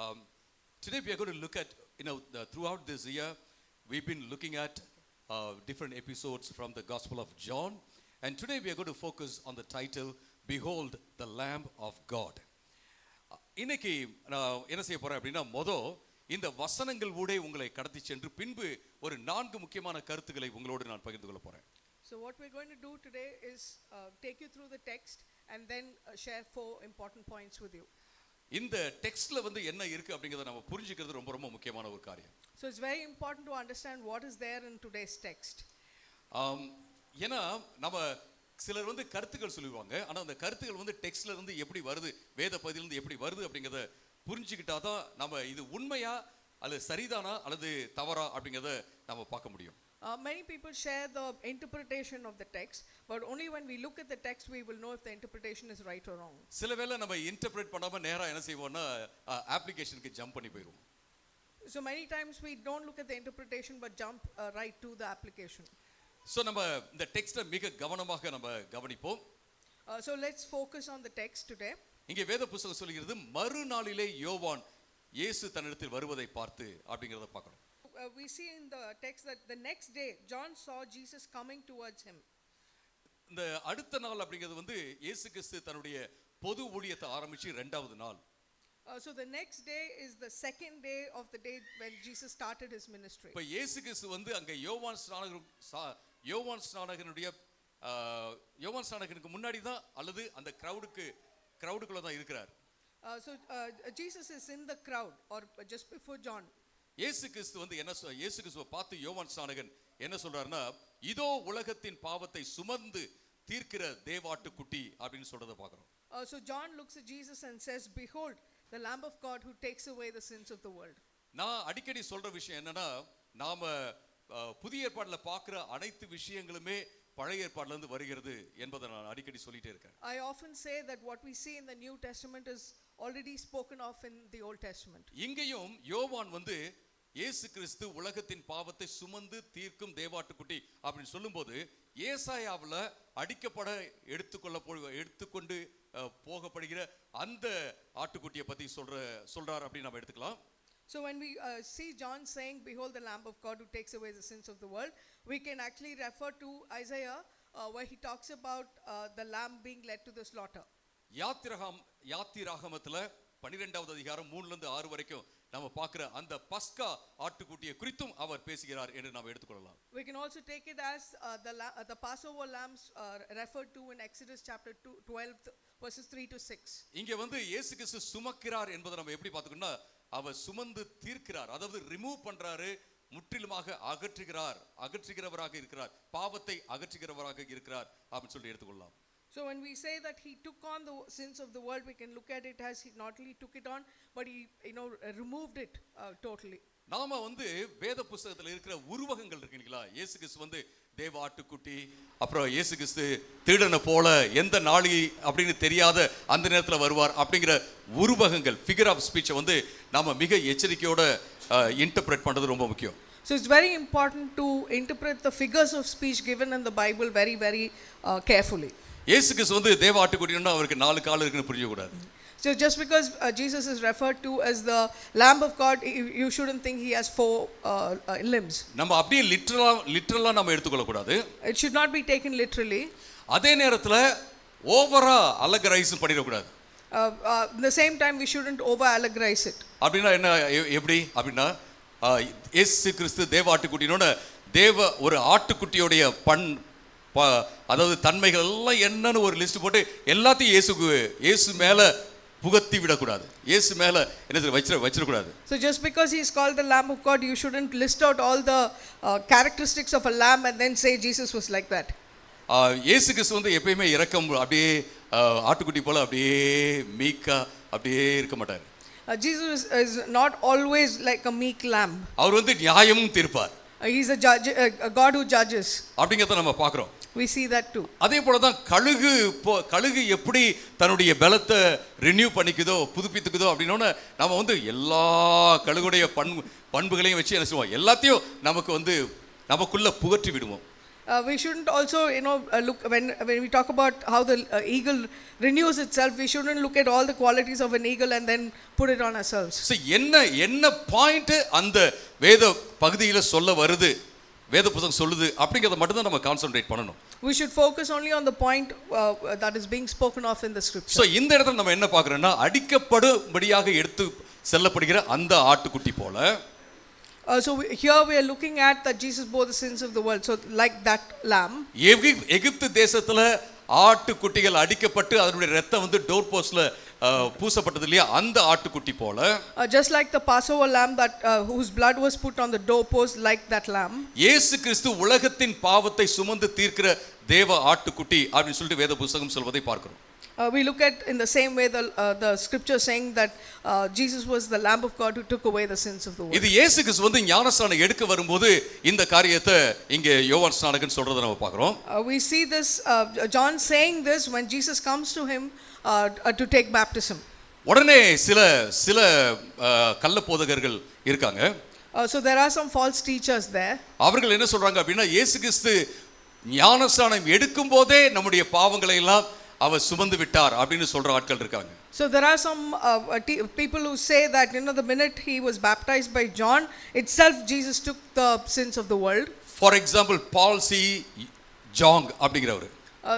Um, Today we are going to look at, throughout this year, we've been looking at different episodes from the Gospel of John. And today we are going to focus on the title, Behold the Lamb of God. இன்னைக்கு நான் என்ன செய்ய போறேன் அப்படின்னா, இந்த வசனங்கள் ஊடே உங்களை கடத்தி சென்று பின்பு ஒரு 4 முக்கியமான கருத்துக்களை உங்களோடு நான் பகிர்ந்து கொள்ள போறேன். So what we're going to do today is take you through the text and then share 4 important points with you. இந்த டெக்ஸ்ட்ல என்ன இருக்கு அப்படிங்கறத நம்ம புரிஞ்சிக்கிறது ரொம்ப ரொம்ப முக்கியமான ஒரு காரியம். So it's very important to understand what is there in today's text. ஏன்னா நம்ம சிலர் கருத்துக்கள் சொல்லுவாங்க, ஆனா அந்த கருத்துக்கள் டெக்ஸ்ட்ல இருந்து எப்படி வருது, வேத பகுதியில இருந்து எப்படி வருது அப்படிங்கறத புரிஞ்சிக்கிட்டாதான் நம்ம இது உண்மையா அல்லது சரிதானா அல்லது தவறா அப்படிங்கறத நம்ம பார்க்க முடியும். Many people share the interpretation of the text, but only when we look at the text we will know if the interpretation is right or wrong. சில வேளை நம்ம இன்டர்பிரேட் பண்ணாம நேரா என்ன செய்வோம்னா அப்ளிகேஷனுக்கு ஜம்ப் பண்ணி போயிடுவோம். So many times we don't look at the interpretation but jump right to the application. So நம்ம இந்த டெக்ஸ்டை மிக கவனமாக நம்ம கவனிப்போம். So let's focus on the text today. இங்கே வேத புத்தகம் சொல்கிறது, மறுநாளிலே யோவான் இயேசு தன்னிடத்தில் வருவதை பார்த்து அப்படிங்கறத பார்க்கிறோம். We see in the text that the next day John saw Jesus coming towards him. இந்த அடுத்த நாள் அப்படிங்கிறது இயேசு கிறிஸ்து தன்னுடைய பொது ஊழியத்தை ஆரம்பிச்சு இரண்டாவது நாள். So the next day is the second day of the day when Jesus started his ministry. இப்ப இயேசு கிறிஸ்து அங்க யோவான் ஸ்நானகனுக்கு முன்னாடி தான் அல்லது அந்த கிரவுடுக்குள்ள தான் இருக்கிறார். So Jesus is in the crowd or just before John. இயேசு கிறிஸ்து இயேசு கிறிஸ்துவை பார்த்து யோவான் ஸ்நானகன் என்ன சொல்றாருன்னா, இதோ உலகத்தின் பாவத்தை சுமந்து தீர்க்கிற தேவாட்டுக்குட்டி அப்படின்னு சொல்றத பார்க்கிறோம். So John looks at Jesus and says, behold the Lamb of God who takes away the sins of the world. நான் அடிக்கடி சொல்ற விஷயம் என்னன்னா, நாம புதிய ஏற்பாட்டுல பார்க்கிற அனைத்து விஷயங்களுமே பழைய ஏற்பாட்டுல இருந்து வருகிறது என்பதை நான் அடிக்கடி சொல்லிட்டே இருக்கேன். I often say that what we see in the New Testament is already spoken of in the Old Testament. இங்கேயும் யோவான் இயேசு கிறிஸ்து உலகத்தின் பாவத்தை சுமந்து தீர்க்கும் தேவாட்டுக்குட்டி அப்படின்னு சொல்லும்போது, ஏசாயாவுல அடிக்கப்பட எடுத்துக்கொண்டு போகப்படுகிற அந்த ஆட்டுக்குட்டியை பத்தி சொல்றார் அப்படின்னு நம்ம எடுத்துக்கலாம். So when we see John saying, behold the Lamb of God who takes away the sins of the world, we can actually refer to Isaiah where he talks about the lamb being led to the slaughter. யாத்திராகமத்துல 12வது அதிகாரம் 3 ல இருந்து 6 வரைக்கும் நாம பார்க்கிற அந்த பஸ்கா ஆட்டுக்குட்டியை குறித்தும் அவர் பேசுகிறார் என்று நாம் எடுத்துக்கொள்ளலாம். We can also take it as the Passover lambs referred to in Exodus chapter 12 verses 3 to 6. இங்க இயேசு கிறிஸ்து சுமக்கிறார் என்பதை நம்ம எப்படி பார்த்துக்கணும்னா, அவர் சுமந்து தீர்க்கிறார், அதாவது ரிமூவ் பண்றாரு, முற்றிலுமாக அகற்றுகிறவராக இருக்கிறார், பாவத்தை அகற்றுகிறவராக இருக்கிறார் அப்படின்னு சொல்லி எடுத்துக்கொள்ளலாம். So when we say that he took on the sins of the world, we can look at it as he not only took it on but he removed it totally. நாம வேத புத்தகத்துல இருக்கிற உருவகங்கள் இருக்குங்களா, இயேசு கிறிஸ்து தேவ ஆட்டுக்குட்டி, அப்புறம் இயேசு கிறிஸ்து திருடனை போல எந்த நாளி அப்படின்னு தெரியாத அந்த நேரத்துல வருவார் அப்படிங்கிற உருவகங்கள், ஃபிகர் ஆஃப் ஸ்பீச்சை நாம மிக எச்சரிக்கையோட இன்டர்பிரேட் பண்றது ரொம்ப முக்கியம். So it's very important to interpret the figures of speech given in the Bible very very carefully. இயேசு கிறிஸ்து தேவ ஆட்டுக்குட்டின்னா அவருக்கு 4 கால் இருக்குன்னு புரிய கூடாது. So just because Jesus is referred to as the Lamb of God, you shouldn't think he has 4 limbs. நம்ம அப்படியே லிட்டரலா நம்ம எடுத்துக்கொள்ள கூடாது. It should not be taken literally. அதே நேரத்துல ஓவரா அலகரைஸ் பண்ணிட கூடாது. At the same time we shouldn't over allegorize it. அப்படினா என்ன, எப்படி அப்படினா, இயேசு கிறிஸ்து தேவ ஆட்டுக்குட்டினோட ஒரு ஆட்டுக்குட்டியோடைய அதாவது தன்மைகள் எல்லாம் என்னன்னு ஒரு லிஸ்ட் போட்டு எல்லாத்தையும் இயேசு மேல புகத்தி விடக்கூடாது, இயேசு மேல என்ன வச்சிடக்கூடாது. So just because he is called the Lamb of God, you shouldn't list out all the characteristics of a lamb and then say Jesus was like that. இயேசு கிறிஸ்து எப்பயுமே இரக்கம், அப்படியே ஆட்டுக்குட்டி போல அப்படியே மீக்கா அப்படியே இருக்க மாட்டார். Jesus is not always like a meek lamb. அவர் நியாயமும் தீர்ப்பார். He is a judge, a God who judges. அப்படிங்கறத நம்ம பார்க்கிறோம். We see that too. அதே போல தான் கழுகு எப்படி தன்னுடைய பலத்தை ரினியூ பண்ணிக்குதோ, புதுப்பித்துக்குதோ அப்படினோன நாம எல்லா கழுகுடைய பண்புகளையும் வச்சு என்ன செய்வோம், எல்லாத்தையும் நமக்குள்ள புகற்றி விடுவோம். We shouldn't also, look when we talk about how the eagle renews itself. We shouldn't look at all the qualities of an eagle and then put it on ourselves. So என்ன பாயிண்ட் அந்த வேத பகுதியில சொல்ல வருது, வேத புத்தகம் சொல்லுது அப்படிங்கறத மட்டும் தான் நம்ம கான்சென்ட்ரேட் பண்ணணும். We should focus only on the point that is being spoken of in the scripture. So இந்த இடத்துல நம்ம என்ன பார்க்கறோம்னா அடிக்கப்படும்படியாக எடுத்து செல்லப்படுகிற அந்த ஆட்டுக்குட்டி போல. Here we are looking at that Jesus bore the sins of the world. So like that lamb. எகிப்து தேசத்துல ஆட்டுக்குட்டிகள் அடிக்கப்பட்டு அதனுடைய இரத்தம் வந்து டோர் போஸ்ட்ல பூசப்பட்டது இல்லையா, அந்த ஆட்டுக்குட்டி போல. Just like the Passover lamb that whose blood was put on the doorpost, like that lamb. இயேசு கிறிஸ்து உலகத்தின் பாவத்தை சுமந்து தீர்க்கிற தேவ ஆட்டுக்குட்டி அப்படினு சொல்லிட்டு வேத புத்தகம் சொல்வதை பார்க்கிறோம். We look at in the same way the scripture saying that Jesus was the lamb of God who took away the sins of the world. இது இயேசு கிறிஸ்து வந்து ஞானஸ்நானம் எடுக்க வரும்போது இந்த காரியத்தை இங்கே யோவான் ஸ்நானகன் சொல்றதை நம்ம பார்க்கிறோம். We see this John saying this when Jesus comes to him to take baptism. உடனே சில கள்ள போதகர்கள் இருக்காங்க. So there are some false teachers there. அவர்கள் என்ன சொல்றாங்க அப்படினா இயேசு கிறிஸ்து ஞானஸ்நானம் எடுக்கும் போதே நம்முடைய பாவங்களை எல்லாம் அவர் சுமந்து விட்டார் அப்படினு சொல்ற ஆட்கள் இருக்காங்க. So there are some people who say that the minute he was baptized by John itself Jesus took the sins of the world. For example, Paul C. Jong அப்படிங்கறவர்.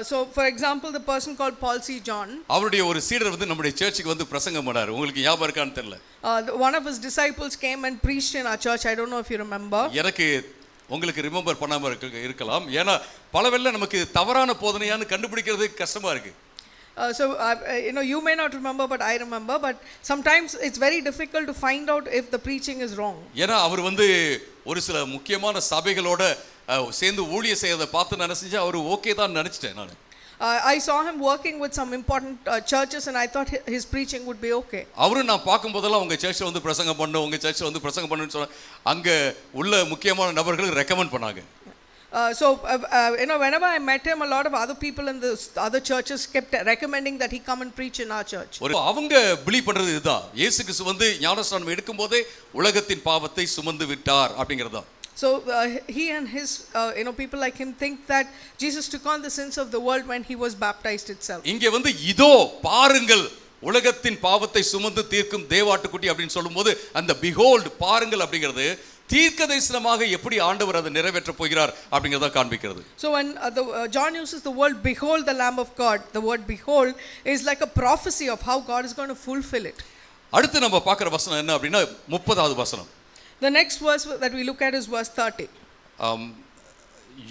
So for example, the person called Paul C. John, அவருடைய ஒரு சீடர் வந்து நம்முடைய சர்ச்சுக்கு வந்து பிரசங்கம் பண்ணாரு. உங்களுக்கு ஞாபகம் இருக்கான்னு தெரியல. One of his disciples came and preached in our church. I don't know if you remember. எனக்கு உங்களுக்கு ரிமெம்பர் பண்ணாம இருக்கலாம். ஏனா பலவெல்ல நமக்கு தவறான போதனையான்னு கண்டுபிடிக்கிறது கஷ்டமா இருக்கு. So you may not remember but I remember, but sometimes it's very difficult to find out if the preaching is wrong. ஏனா அவர் வந்து ஒரு சில முக்கியமான சபைகளோட சேர்ந்து ஊழிய செய்யறத பார்த்து நினைச்சேன் அவர் ஓகே தான் நினைச்சிட்டேன் நான். I saw him working with some important churches and I thought his preaching would be okay. அவரு நான் பாக்கும்போதெல்லாம் உங்க சர்ச்சில் வந்து பிரசங்கம் பண்ணனும், உங்க சர்ச்சில் வந்து பிரசங்கம் பண்ணனும்னு சொன்னா அங்க உள்ள முக்கியமான நபர்கள் ரெக்கமெண்ட் பண்ணாங்க. So whenever I met him, a lot of other people in the other churches kept recommending that he come and preach in our church. அவங்க பிலீவ் பண்றது இதுதான், இயேசு கிறிஸ்து வந்து ஞானஸ்நானம் எடுக்கும்போதே உலகத்தின் பாவத்தை சுமந்து விட்டார் அப்படிங்கறதுதான். So he and his people like him think that Jesus took on the sins of the world when he was baptized itself. இங்கே வந்து இதோ பாருங்கள் உலகத்தின் பாவத்தை சுமந்து தீர்க்கும் தேவாட்டுக்குட்டி அப்படினு சொல்லும்போது அந்த behold பாருங்கள் அப்படிங்கிறது தீர்க்கதரிசனமாக எப்படி ஆண்டவர் அதை நிறைவேற்ற போகிறார் அப்படிங்கறத காண்பிக்கிறது. So when John uses the word behold the lamb of God, the word behold is like a prophecy of how God is going to fulfill it. அடுத்து நம்ம பார்க்குற வசனம் என்ன அப்படினா 30வது வசனம். The next verse that we look at is verse 30.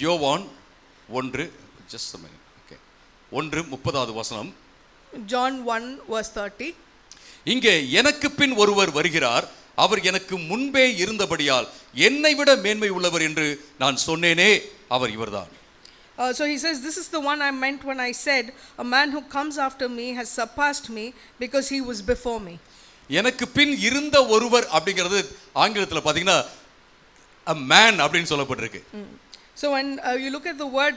யோவான் 1 just a minute. Okay. 1:30வது வசனம். John 1 verse 30. இங்கே எனக்கு பின் ஒருவர் வருகிறார், அவர் எனக்கு முன்பே இருந்தபடியால் என்னை விட மேன்மை உள்ளவர் என்று நான் சொன்னேனே, அவர் இவர்தான். So he says, this is the one I meant when I said, a man who comes after me has surpassed me because he was before me. எனக்கு பின் இருந்த ஒருவர் அப்படிங்கிறது ஆங்கிலத்தில் பார்த்தீங்கன்னா a man அப்படின்னு சொல்லப்பட்டிருக்கு. So when you look at the word,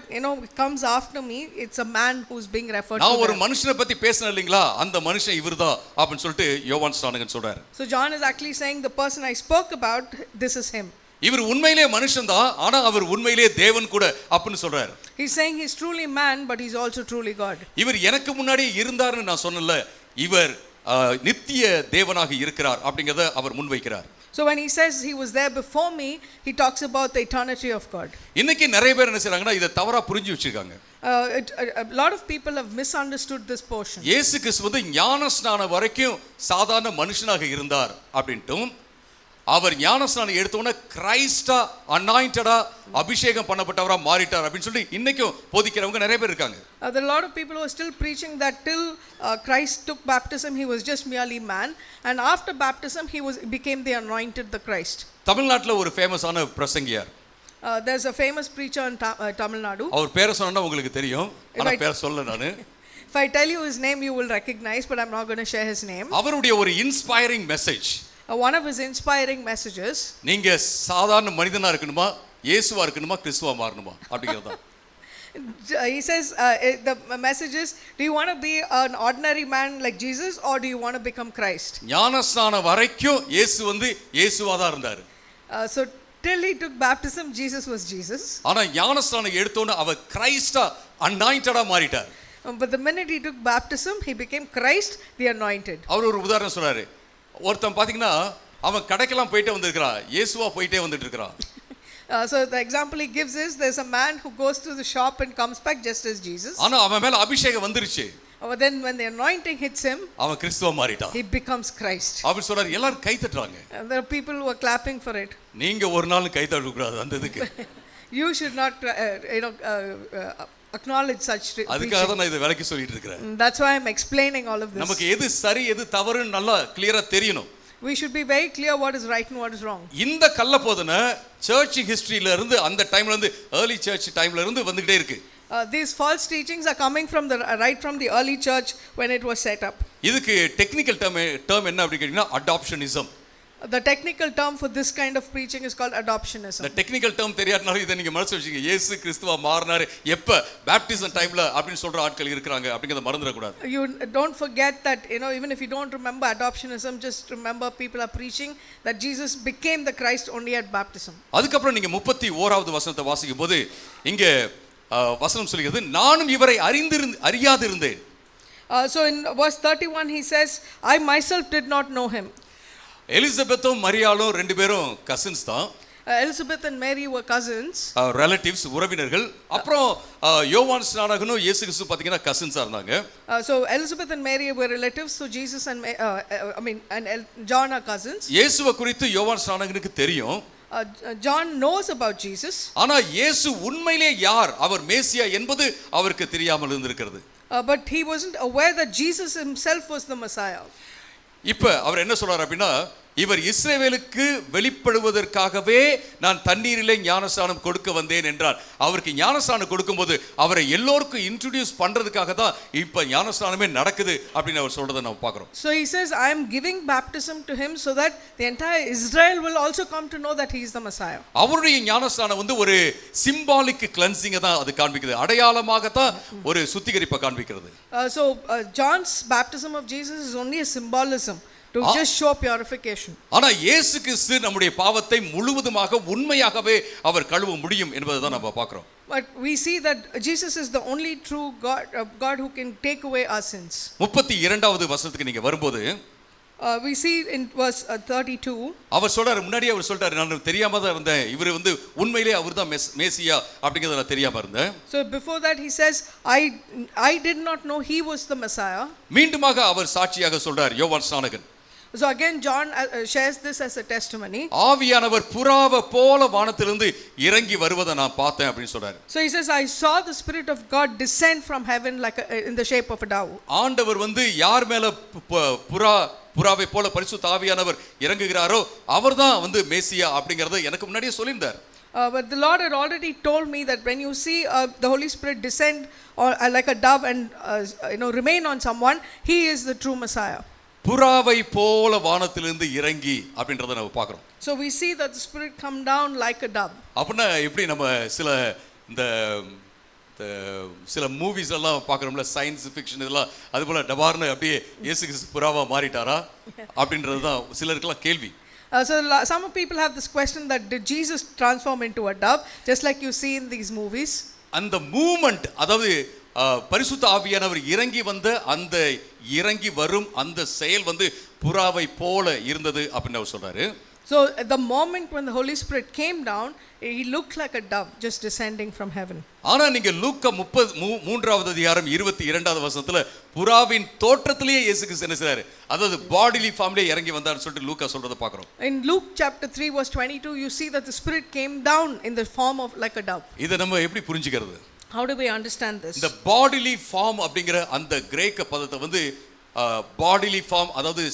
comes after me, it's a man who's being referred to. நான் ஒரு மனுஷனை பத்தி பேசணும் இல்லீங்களா, அந்த மனுஷன் இவர்தான் அப்படின்னு சொல்லிட்டு யோவான் ஸ்நானகன் சொல்றாரு. So John is actually saying the person I spoke about, this is him. இவர் உண்மையிலேயே மனுஷன் தான், ஆனா அவர் உண்மையிலேயே தேவன் கூட அப்படின்னு சொல்றாரு. He's saying he's truly man but he's also truly God. இவர் எனக்கு முன்னாடி இருந்தார்னு நான் சொன்னல, இவர் நித்திய தேவனாக இருக்கிறார் அப்படிங்கறத அவர் முன்வைக்கிறார். So when he says he was there before me, he talks about the eternity of God. இன்னைக்கு நிறைய பேர் என்ன செய்றாங்கன்னா இத தவறா புரிஞ்சு வச்சிருக்காங்க. A lot of people have misunderstood this portion. இயேசு கிறிஸ்து வந்து ஞானஸ்நானம் வரைக்கும் சாதாரண மனுஷனாக இருந்தார் அப்படின்னும் அவர் ஞானஸ்நானம் எடுத்தோனே கிரைஸ்டா அனாயிண்டடா அபிஷேகம் பண்ணப்பட்டவரா மாறிட்டார் அப்படினு சொல்லி இன்னைக்கும் போதிக்கிறவங்க நிறைய பேர் இருக்காங்க. There are a lot of people who are still preaching that till Christ took baptism he was just merely man, and after baptism he became the anointed, the Christ. தமிழ்நாட்டுல ஒரு ஃபேமஸான பிரசங்கியார். There's a famous preacher in Tamil Nadu. அவர் பேரை சொன்னா உங்களுக்கு தெரியும், ஆனா பேரை சொல்ல நானு. If I tell you his name you will recognize, but I'm not going to share his name. அவருடைய ஒரு inspiring message, one of his inspiring messages, நீங்க சாதாரண மனிதனா இருக்கணுமா, இயேசுவா இருக்கணுமா, கிறிஸ்துவா மாறணுமா அப்படிங்கறத. He says the message is, do you want to be an ordinary man like Jesus or do you want to become Christ? ஞானஸ்நானம் வரைக்கும் இயேசு வந்து இயேசுவா தான் இருந்தார். So Till he took baptism, Jesus was Jesus. ஆனா ஞானஸ்நானம் எடுத்தோன்னு அவர் கிரைஸ்டா அனாயிண்டடா மாறிட்டார். But the minute he took baptism, he became Christ, the anointed. அவர் ஒரு உதாரணம் சொல்றாரு. ஒருத்தன் பாத்தீங்கன்னா அவன் கடைக்கெல்லாம் போயிட்டே வந்திருக்கான், இயேசுவா போயிட்டே வந்துட்டு இருக்கான். So the example he gives is there's a man who goes to the shop and comes back just as Jesus. ஆனா அவன் மேல அபிஷேகம் வந்துருச்சு. But then when the anointing hits him, அவன் கிறிஸ்துவா மாறிட்டான். he becomes Christ. அவர் சொல்றாரு எல்லாரும் கை தட்டுறாங்க. And there are people who are clapping for it. நீங்க ஒரு நாள் கை தட்ட கூடாது அந்த இதுக்கு. You should not acknowledge such preaching. அதுக்காக தான் நான் இத விளக்கி சொல்லிட்டு இருக்கேன். That's why I'm explaining all of this. நமக்கு எது சரி எது தவறுன்னு நல்லா கிளியரா தெரியணும். We should be very clear what is right and what is wrong. இந்த கள்ள போதனை சர்ச் ஹிஸ்டரியில இருந்து அந்த டைம்ல இருந்து early church டைம்ல இருந்து வந்துட்டே இருக்கு. These false teachings are coming from right from the early church when it was set up. இதுக்கு டெக்னிக்கல் டேர்ம் என்ன அப்படி கேட்டிங்கன்னா adoptionism. The technical term for this kind of preaching is called adoptionism. The technical term தெரியாதனால இத நீங்க மனசுல வச்சுங்க. இயேசு கிறிஸ்துவா மாறினாரு எப்ப பேப்டிசம் டைம்ல அப்படினு சொல்ற ஆட்கள் இருக்காங்க அப்படிங்கறத மறந்துட கூடாது. You don't forget that, even if you don't remember adoptionism, just remember people are preaching that Jesus became the Christ only at baptism. அதுக்கு அப்புறம் நீங்க 31வது வசனத்தை வாசிக்கும்போது இங்க வசனம் சொல்கிறது நானும் இவரை அறியாதிருந்தேன். So in verse 31 he says, I myself did not know him. எலிசபெத்தும் மரியாளும் ரெண்டு பேரும் கசின்ஸ் தான். Elizabeth and Mary were cousins. Relatives உறவினர்கள். அப்புறம் யோவான் ஸ்நானகனும் இயேசு கிறிஸ்து பாத்தீங்கன்னா கசின்ஸா இருந்தாங்க. So Elizabeth and Mary were relatives, so Jesus and John are cousins. இயேசுவை குறித்து யோவான் ஸ்நானகனுக்கு தெரியும். John knows about Jesus. ஆனா இயேசு உண்மையிலே யார், அவர் மேசியா என்பது அவருக்கு தெரியாமல் இருந்திருக்கிறது. But he wasn't aware that Jesus himself was the Messiah. இப்ப அவர் என்ன சொல்றாரு அப்படின்னா, இவர் இஸ்ரவேலுக்கு வெளிப்படுவதற்காகவே நான் தண்ணீரிலே ஞானஸ்நானம் கொடுக்க வந்தேன் என்றார். அவருக்கு ஞானஸ்நானம் கொடுக்கும்போது அவரை எல்லோருக்கும் இன்ட்ரோடியூஸ் பண்றதுக்காக தான் இப்ப ஞானஸ்நானமே நடக்குது அப்படின்னு அவர் சொல்றதை நம்ம பார்க்கிறோம். So he says, I am giving baptism to him so that the entire Israel will also come to know that he is the Messiah. அவருடைய ஞானஸ்நானம் வந்து ஒரு சிம்பாலிக் கிளென்சிங் தான் அது காண்பிக்குது, அடையாளமாக தான் ஒரு சுத்திகரிப்பை காண்பிக்கிறது. So John's baptism of Jesus is only a symbolism to just show purification. ஆனா இயேசு கிறிஸ்து நம்முடைய பாவத்தை முழுவதுமாக உண்மையாகவே அவர் கழுவ முடியும் என்பதை தான் நம்ம பார்க்கிறோம். But we see that Jesus is the only true God who can take away our sins. 32வது வசனத்துக்கு நீங்க வரும்போது we see in verse 32 அவர் சொல்றாரு, முன்னாடியே அவர் சொல்றாரு, நான் தெரியாம தான் இருந்தேன், இவர் வந்து உண்மையிலேயே அவர்தான் மேசியா அப்படிங்கறத நான் தெரியாம இருந்தேன். So before that he says, I did not know he was the Messiah. மீண்டுமாக அவர் சாட்சியாக சொல்றார் யோவான் ஸ்நானகன். So again John shares this as a testimony. ஆவியானவர் புறாவை போல வானத்திலிருந்து இறங்கி வருவதை நான் பார்த்தேன் அப்படின்னு சொல்றாரு. So he says, I saw the Spirit of God descend from heaven like in the shape of a dove. ஆண்டவர் வந்து யார் மேல புறாவை போல பரிசுத்த ஆவியானவர் இறங்குகிறாரோ அவர்தான் வந்து மேசியா அப்படிங்கறத எனக்கு முன்னாடியே சொல்லியிருந்தார். But the Lord had already told me that when you see the Holy Spirit descend like a dove and remain on someone, he is the true Messiah. புறாவை போல வானத்திலிருந்து இறங்கி அப்படின்றத நம்ம பார்க்கிறோம். So we see that the Spirit come down like a dove. அப்படின்னா எப்படி நம்ம சில மூவிஸ் எல்லாம் பார்க்குறோம்ல, சயின்ஸ் ஃபிக்ஷன் இதெல்லாம், அது போல டபார்னு அப்படியே இயேசு கிறிஸ்து புறாவா மாறிட்டாரா அப்படின்றது தான் சிலருக்குலாம் கேள்வி. So some people have this question that did Jesus transform into a dove just like you see in these movies? அந்த மூமெண்ட், அதாவது பரிசுத்த ஆவியானவர் இறங்கி வந்த அந்த இறங்கி வரும் அந்த செயல் வந்து புறாவை போல இருந்தது அப்படின்னு அவர் சொல்றாரு. So at the moment when the Holy Spirit came down, he looked like a dove just descending from heaven. ஆனா நீங்க லூக்கா 33வது அதிகாரம் 22வது வசனத்துல புறாவின் தோற்றத்திலேயே இயேசு கிறிஸ்து என்ன செய்றாரு, அதாவது பாடிலி ஃபார்ம்லயே இறங்கி வந்தார்னு சொல்லிட்டு லூக்கா சொல்றத பார்க்கிறோம். In Luke chapter 3 verse 22 you see that the Spirit came down in the form of like a dove. இத நம்ம எப்படி புரிஞ்சிக்கிறது? How do we understand this? இந்த பாடிலி ஃபார்ம் அப்படிங்கிற அந்த கிரேக்க பதத்தை வந்து பாடிலி ஃபார்ம், அதாவது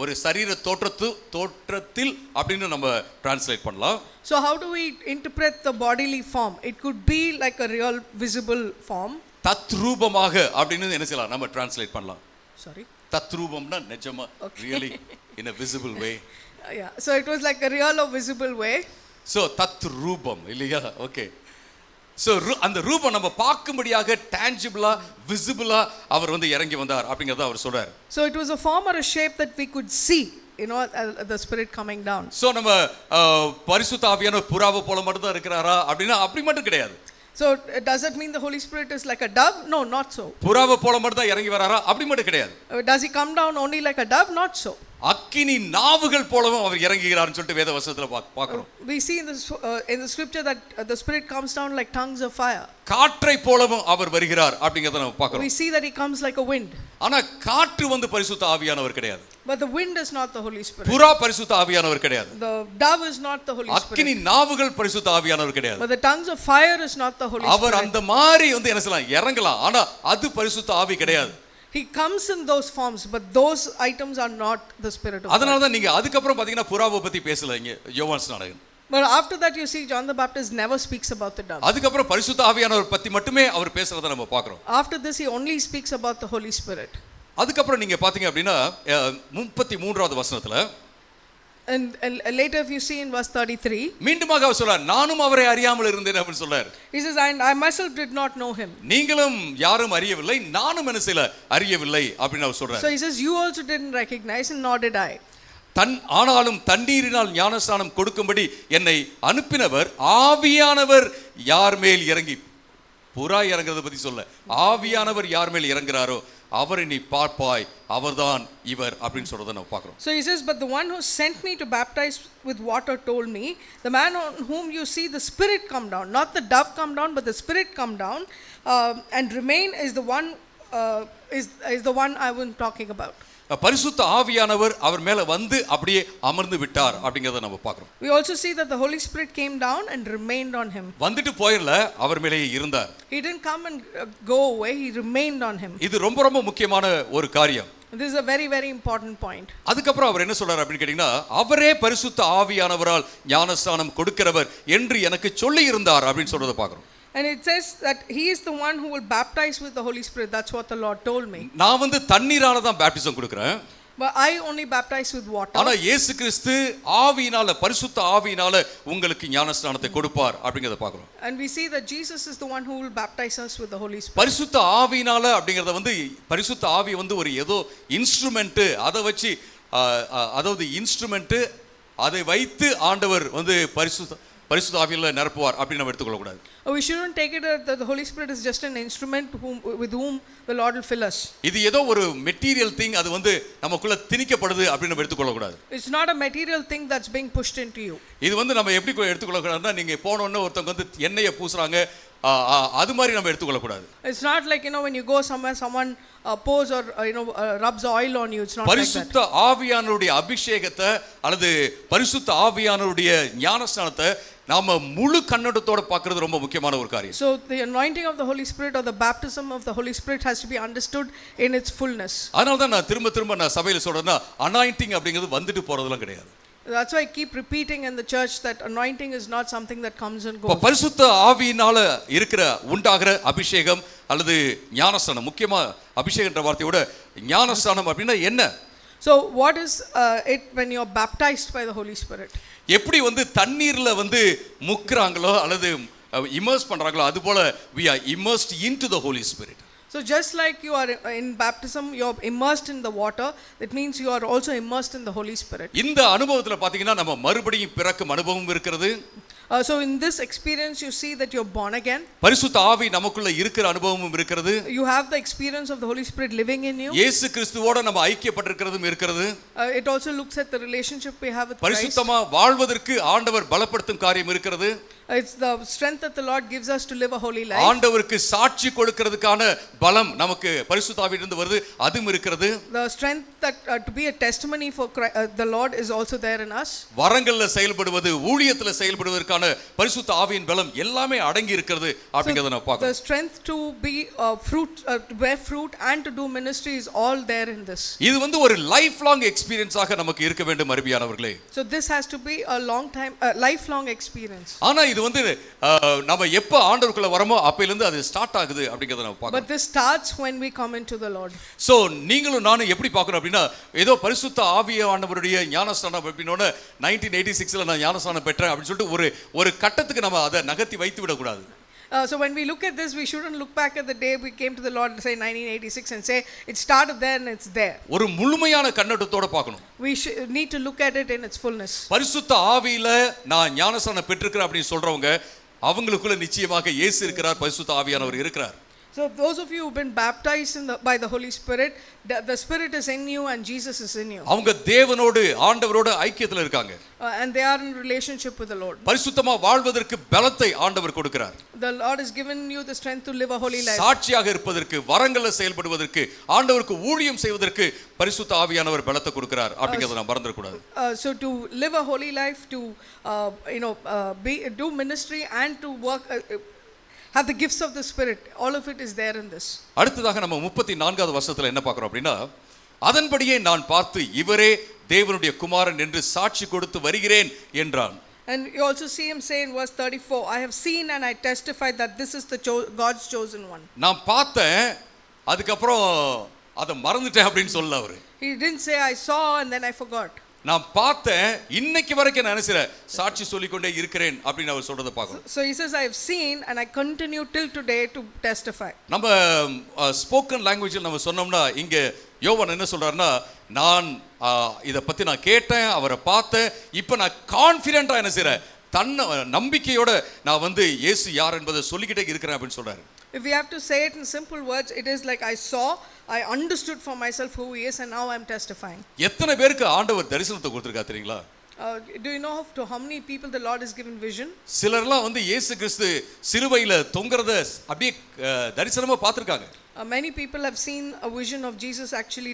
ஒரு சரீர தோற்றத்தில் அப்படின்னு நம்ம டிரான்ஸ்லேட் பண்ணலாம். So how do we interpret the bodily form? It could be like a real visible form. தத்ரூபமாக அப்படின்னு என்ன செய்யலாம், நம்ம டிரான்ஸ்லேட் பண்ணலாம். Sorry, தத்ரூபம்னா நிஜமா, really in a visible way. Yeah, so it was like a real or visible way. So தத்ரூபம் இல்லையா? Okay. So அந்த ரூபம் நம்ம பார்க்கும்படியாக tangible-ஆ விசிபிளா அவர் வந்து இறங்கி வந்தார் அப்படிங்கறத அவர் சொல்றார். So it was a form or a shape that we could see the Spirit coming down. So நம்ம பரிசுத்த ஆவியானவர் புறாவை போல மட்டும் தான் இருக்கிறாரா அப்படினா அப்படி மட்டும் கிடையாது. So does it mean the Holy Spirit is like a dove? No, not so. புறாவை போல மட்டும் தான் இறங்கி வராரா அப்படி மட்டும் கிடையாது. Does he come down only like a dove? Not so. அக்கினி நாவுகள் போலவும் அவர் இறங்குகிறார்னு சொல்லிட்டு வேத வசனத்துல பார்க்கிறோம். We see in the scripture that the Spirit comes down like tongues of fire. காற்றை போலவும் அவர் வருகிறார் அப்படிங்கறத நம்ம பார்க்கிறோம். We see that he comes like a wind. ஆனா காற்று வந்து பரிசுத்த ஆவியானவர் கிடையாது. But the wind is not the Holy Spirit. புறா பரிசுத்த ஆவியானவர் கிடையாது. The dove is not the Holy Spirit. அக்கினி நாவுகள் பரிசுத்த ஆவியானவர் கிடையாது. But the tongues of fire is not the Holy Spirit. அவர் அந்த மாதிரி வந்து என்ன சொல்லலாம் இறங்கலாம். ஆனா அது பரிசுத்த ஆவி கிடையாது. He comes in those forms, but those items are not the Spirit of God. அதனால தான் நீங்க அதுக்கு அப்புறம் பாத்தீங்கன்னா புறாவை பத்தி பேசல இங்க யோவான் ஸ்நானகன். But after that you see John the Baptist never speaks about the dove. அதுக்கு அப்புறம் பரிசுத்த ஆவியானவர் பத்தி மட்டுமே அவர் பேசுறத நம்ம பார்க்கிறோம். After this he only speaks about the Holy Spirit. அதுக்கு அப்புறம் நீங்க பாத்தீங்க அப்படினா 33வது வசனத்துல and later if you see in verse 33 மீண்டுமாக அவர் சொல்றார் நானும் அவரை அறியாமல் இருந்தேன் அப்படி சொல்றார். He says and I myself did not know him. நீங்களும் யாரும் அறியவில்லை நானும் என்ன செய்யல அறியவில்லை அப்படி அவர் சொல்றார். So he says you also didn't recognize and nor did I. ஆனாலும் தண்ணீரினால் ஞானஸ்நானம் கொடுக்கும்படி என்னை அனுப்பினவர் ஆவியானவர் யார் மேல் இறங்கி புறா இறங்குறத பத்தி சொல்ல ஆவியானவர் யார் மேல் இறங்குறாரோ அவரை நீ பார்ப்பாய் அவர்தான் இவர் அப்படினு சொல்றத நம்ம பார்க்கிறோம். So he says but the one who sent me to baptize with water told me the man on whom you see the Spirit come down, not the dove come down but the Spirit come down and remain is the one is the one I was talking about. பரிசுத்த ஆவியானவர் அவர் மேல வந்து அப்படியே அமர்ந்து விட்டார் அப்படிங்கறத நம்ம பார்க்கிறோம். We also see that the Holy Spirit came down and remained on him. வந்துட்டு போயிரல அவர் மேலேயே இருந்தார். He didn't come and go away, he remained on him. இது ரொம்ப ரொம்ப முக்கியமான ஒரு காரியம். This is a very very important point. அதுக்கு அப்புறம் அவர் என்ன சொல்றார் அப்படி கேட்டிங்கன்னா அவரே பரிசுத்த ஆவியானவரால் ஞானஸ்நானம் கொடுக்கிறவர் என்று எனக்கு சொல்லி இருந்தார் அப்படினு சொல்றத பார்க்கிறோம். And it says that he is the one who will baptize with the Holy Spirit. That's what the Lord told me. நான் வந்து தண்ணீரால தான் பாப்டிசம் கொடுக்கிறேன். But I only baptize with water. ஆனா இயேசு கிறிஸ்து ஆவியினால பரிசுத்த ஆவியினால உங்களுக்கு ஞானஸ்நானத்தை கொடுப்பார் அப்படிங்கறத பார்க்கிறோம். And we see that Jesus is the one who will baptize us with the Holy Spirit. பரிசுத்த ஆவியினால அப்படிங்கறத வந்து பரிசுத்த ஆவி வந்து ஒரு ஏதோ இன்ஸ்ட்ருமென்ட் அதை வச்சு அதாவது இன்ஸ்ட்ருமென்ட் அதை வைத்து ஆண்டவர் வந்து பரிசுத்த ஆவியில நிரப்புவார் அப்படி நம்ம எடுத்துக்கொள்ள கூடாது. We shouldn't take it that the Holy Spirit is just an instrument with whom the Lord will fill us. இது ஏதோ ஒரு மெட்டீரியல் திங் அது வந்து நமக்குள்ள திணிக்கப்படுது அப்படி நம்ம எடுத்துக்கொள்ள கூடாது. It's not a material thing that's being pushed into you. இது வந்து நம்ம எப்படி எடுத்துக்கொள்ள கூடாதுன்னா நீங்க போன உடனே ஒருத்தங்க வந்து எண்ணெயை பூசுறாங்க அது மாதிரி நம்ம எடுத்துக்கொள்ள கூடாது. It's not like when you go somewhere someone pours or rubs oil on you. It's not like that. பரிசுத்த ஆவியானவருடைய அபிஷேகத்தை அல்லது பரிசுத்த ஆவியானவருடைய ஞானஸ்நானத்தை நாம முழு கண்ணோட்டத்தோட பார்க்கிறது ரொம்ப முக்கியமான ஒரு காரியம். So the anointing of the Holy Spirit or the baptism of the Holy Spirit has to be understood in its fullness. அதனால தான் நான் திரும்ப நான் சபையில சொல்றேன்னா அனாயிண்டிங் அப்படிங்கிறது வந்துட்டு போறதெல்லாம் கிடையாது. That's why I keep repeating in the church that anointing is not something that comes and goes. பரிசுத்த ஆவியினால இருக்கிற உண்டாகிற அபிஷேகம் அல்லது ஞானஸ்நானம் முக்கியமா அபிஷேகன்ற வார்த்தையோட ஞானஸ்நானம் அப்படின்னா என்ன? So what is it when you are baptized by the Holy Spirit? எப்படி வந்து தண்ணீர்ல வந்து முக்குறாங்களோ அல்லது இமர்ஸ் பண்றாங்களோ அது போல we are immersed into the Holy Spirit. So just like you are in baptism, you are immersed in the water. That means you are also immersed in the Holy Spirit. இந்த அனுபவத்துல பாத்தீங்கன்னா நம்ம மறுபடியும் பிறக்கும் அனுபவம் இருக்கிறது. So in this experience you see that you're born again. பரிசுத்த ஆவி நமக்குள்ள இருக்கிற அனுபவமும் இருக்கிறது. You have the experience of the Holy Spirit living in you. இயேசு கிறிஸ்துவோட நம்ம ஐக்கியப்பட்டிருக்கிறதும் இருக்கிறது. It also looks at the relationship we have with Christ. பரிசுத்தமா வாழ்வதற்கு ஆண்டவர் பலப்படுத்தும் காரியம் இருக்கிறது. It's the strength that the Lord gives us to live a holy life. ஆண்டவருக்கு சாட்சி கொடுக்கிறதுக்கான பலம் நமக்கு பரிசுத்த ஆவியிலிருந்து வருது அதுவும் இருக்கிறது. The strength that to be a testimony for the Lord is also there in us. வரங்கள்ல செயல்படுவது ஊழியத்துல செயல்படுவதற்கான பரிசுத்த ஆவியின் பலம் எல்லாமே அடங்கி இருக்கிறது அப்படிங்கறத நான் பார்க்கிறோம். The strength to be fruit to bear fruit and to do ministry is all there in this. இது வந்து ஒரு லைஃப் லாங் எக்ஸ்பீரியன்ஸ் ஆக நமக்கு இருக்க வேண்டும் அருமையானவர்களே. So this has to be a long time lifelong experience. ஆனா இது வந்து நம்ம எப்ப ஆண்டவருக்குள்ள வரமோ அப்பையில இருந்து அது ஸ்டார்ட் ஆகுது அப்படிங்கறத நான் பார்க்கிறோம். But this starts when we come into the Lord. So நீங்களும் நானும் எப்படி பார்க்கறோம் அப்படினா ஏதோ பரிசுத்த ஆவியானவருடைய ஞானஸ்நானம் அப்படினோட 1986ல நான் ஞானஸ்நானம் பெற்றேன் அப்படி சொல்லிட்டு ஒரு கட்டத்துக்கு நம்ம அதை நகர்த்தி வைத்து விட கூடாது. So when we look at this, we shouldn't look back at the day we came to the Lord, say 1986, and say it started there and it's there. ஒரு முழுமையான கண்ணோட்டத்தோட பார்க்கணும். We need to look at it in its fullness. பரிசுத்த ஆவியில நான் ஞானஸ்நானம் பெற்றிருக்கிறேன் அப்படி சொல்றவங்க அவங்களுக்குள்ள நிச்சயமாக இயேசு இருக்கிறார், பரிசுத்த ஆவியானவர் இருக்கிறார். So those of you who've been baptized by the Holy Spirit, the Spirit is in you and Jesus is in you. அவங்க தேவனோடு ஆண்டவரோடு ஐக்கியத்துல இருக்காங்க. And they are in relationship with the Lord. பரிசுத்தமா வாழ்வதற்கு பலத்தை ஆண்டவர் கொடுக்கிறார். The Lord has given you the strength to live a holy life. சாட்சியாக இருப்பதற்கு, வரங்களை செயல்படுவதற்கு, ஆண்டவருக்கு ஊழியம் செய்வதற்கு பரிசுத்த ஆவியானவர் பலத்தை கொடுக்கிறார் அப்படிங்கறத நான் மறந்துட கூடாது. So to live a holy life, to do ministry and to work, have the gifts of the Spirit, all of it is there in this. அடுத்ததாக நம்ம 34வது வசனத்துல என்ன பார்க்கிறோம் அப்படினா, அதன்படியே நான் பார்த்து இவரே தேவனுடைய குமாரன் என்று சாட்சி கொடுத்து வருகிறேன் என்றான். And you also see him say in verse 34, I have seen and I testify that this is the God's chosen one. நான் பார்த்தேன், அதுக்கு அப்புறம் அத மறந்துட்டேன் அப்படினு சொல்லல அவரு. He didn't say I saw and then I forgot. நான் பார்த்தேன், இன்னைக்கு வரைக்கும் நான் நினைச்சேன் சாட்சி சொல்லிக்கொண்டே இருக்கிறேன் அப்படின்னு அவர் சொல்றத பார்க்கணும். So he says I have seen and I continue till today to testify. நம்ம ஸ்போக்கன் லாங்குவேஜ்ல நம்ம சொன்னோம்னா இங்க யோவான் என்ன சொல்றாருன்னா, நான் இத பத்தி நான் கேட்டேன், அவரை பார்த்தேன், இப்போ நான் கான்ஃபிடென்ட்டா என்ன செய்றேன், நம்பிக்கையோட நான் வந்து இயேசு யார் என்பதை சொல்லிக்கிட்டே இருக்கிறேன் அப்படின்னு சொல்றாரு. If we have to say it in simple words, it is like I saw, I understood for myself who he is and now I am testifying. எத்தனை பேருக்கு ஆண்டவர் தரிசனத்தை கொடுத்திருக்கார் தெரியுங்களா? Do you know to how many people the Lord has given vision? சிலர்லாம் வந்து இயேசு கிறிஸ்து சிலுவையில தொங்கறத அப்படியே தரிசனமா பார்த்திருக்காங்க. Many people have seen a vision of Jesus actually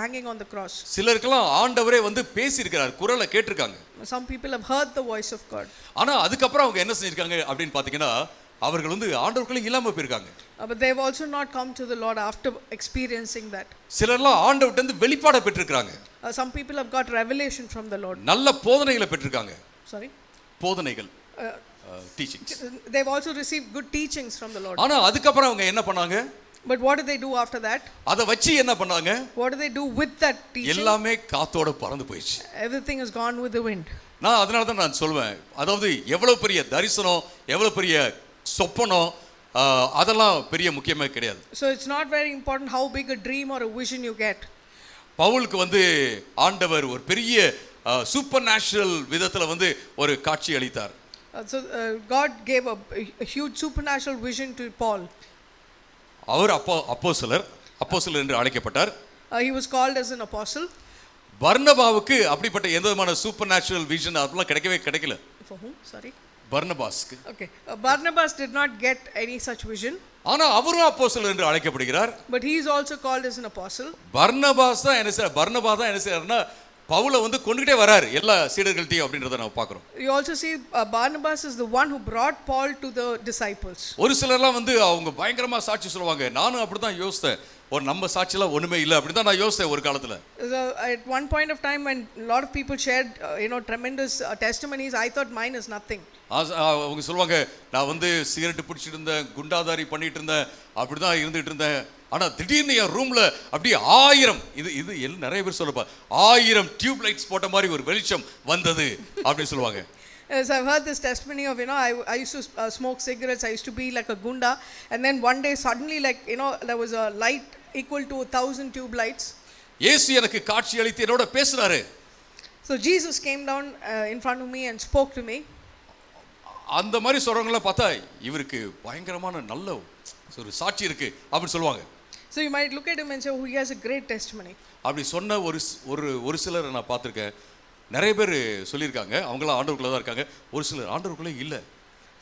hanging on the cross. சிலருக்கெல்லாம் ஆண்டவரே வந்து பேசி இருக்கிறார், குரலை கேட்டிருக்காங்க. Some people have heard the voice of God. ஆனா அதுக்கு அப்புறம் அவங்க என்ன செஞ்சிருக்காங்க அப்படினு பாத்தீங்கன்னா, அவர்கள் வந்து ஆண்டவருக்குள்ள இல்லாம போயிருக்காங்க. But they have also not come to the Lord after experiencing that. சிலர்லாம் ஆண்டவர்ட்ட இருந்து வெளிப்பாட பெற்றிருக்காங்க. Some people have got revelation from the Lord. நல்ல போதனைகளை பெற்றிருக்காங்க. Sorry? போதனைகள். Teachings. They have also received good teachings from the Lord. ஆனா அதுக்கு அப்புறம் அவங்க என்ன பண்ணாங்க? But what did they do after that? அத வச்சி என்ன பண்ணாங்க? What did they do with that teaching? எல்லாமே காத்தோட பறந்து போயிடுச்சு. Everything has gone with the wind. நான் அதனால தான் நான் சொல்வேன், அதாவது எவ்வளவு பெரிய தரிசனம், எவ்வளவு பெரிய சொப்பனம், அதெல்லாம் பெரிய முக்கியமே கிடையாது. So it's not very important how big a dream or a vision you get. பவுலுக்கு வந்து ஆண்டவர் ஒரு பெரிய சூப்பர் நேச்சுரல் விதத்துல வந்து ஒரு காட்சி அளித்தார். So God gave a huge supernatural vision to Paul. அவர் அப்போஸ்தலர் என்று அழைக்கப்பட்டார். He was called as an apostle. பர்னபாவுக்கு அப்படிப்பட்ட எந்த விதமான சூப்பர் நேச்சுரல் விஷன் அதெல்லாம் கிடைக்கல. For whom? Sorry. பர்னபாஸ்க்கு. Okay. Barnabas did not get any such vision. ஆனா அவரும் அப்போஸ்தலர் என்று அழைக்கப்படுகிறார். But he is also called as an apostle. Barnabas தான் என்ன செய்றாருன்னா பவுலை வந்து கொண்டுகிட்டே வராரு எல்லா சீடர்கள்ட்டயும் அப்படின்றத நம்ம பார்க்கிறோம். You also see Barnabas is the one who brought Paul to the disciples. ஒரு சிலர்லாம் வந்து அவங்க பயங்கரமா சாட்சி சொல்லுவாங்க. நானும் அப்படிதான் யோசித்தேன், ஒரு நம்ம சாட்சியெல்லாம் ஒண்ணுமே இல்லை அப்படி தான் நான் யோசித்தேன் ஒரு காலத்துல. At one point of time when a lot of people shared tremendous testimonies, I thought mine is nothing. அவங்க சொல்லுவாங்க, நான் வந்து சிகரெட் பிடிச்சிட்டு இருந்தேன், குண்டாதாரி பண்ணிட்டு இருந்தேன், அப்படிதான் இருந்துட்டு இருந்தேன். ஆனா திடீர்னு என் ரூம்ல அப்படியே 1000 இது நிறைய பேர் சொல்லப்பா 1000 டியூப் லைட்ஸ் போட்ட மாதிரி ஒரு வெளிச்சம் வந்தது அப்படின்னு சொல்லுவாங்க. Yes, I've heard this testimony of, I used to smoke cigarettes, I used to be like a gunda, and then one day suddenly there was a light equal to 1000 tube lights. இயேசு எனக்கு காட்சி அளித்து என்னோட பேசினாரு. So Jesus came down in front of me and spoke to me. அந்த மாதிரி சொல்றவங்கள பார்த்தா இவருக்கு பயங்கரமான நல்ல ஒரு சாட்சி இருக்கு அப்படி சொல்லுவாங்க. So you might look at him and say, oh, he has a great testimony. அப்படி சொன்ன ஒரு சிலர் நான் பார்த்திருக்கேன். நிறைய பேர் சொல்லியிருக்காங்க அவங்களாம் ஆண்டவருக்குள்ள தான் இருக்காங்க, ஒரு சிலர் ஆண்டவருக்குள்ளே இல்லை.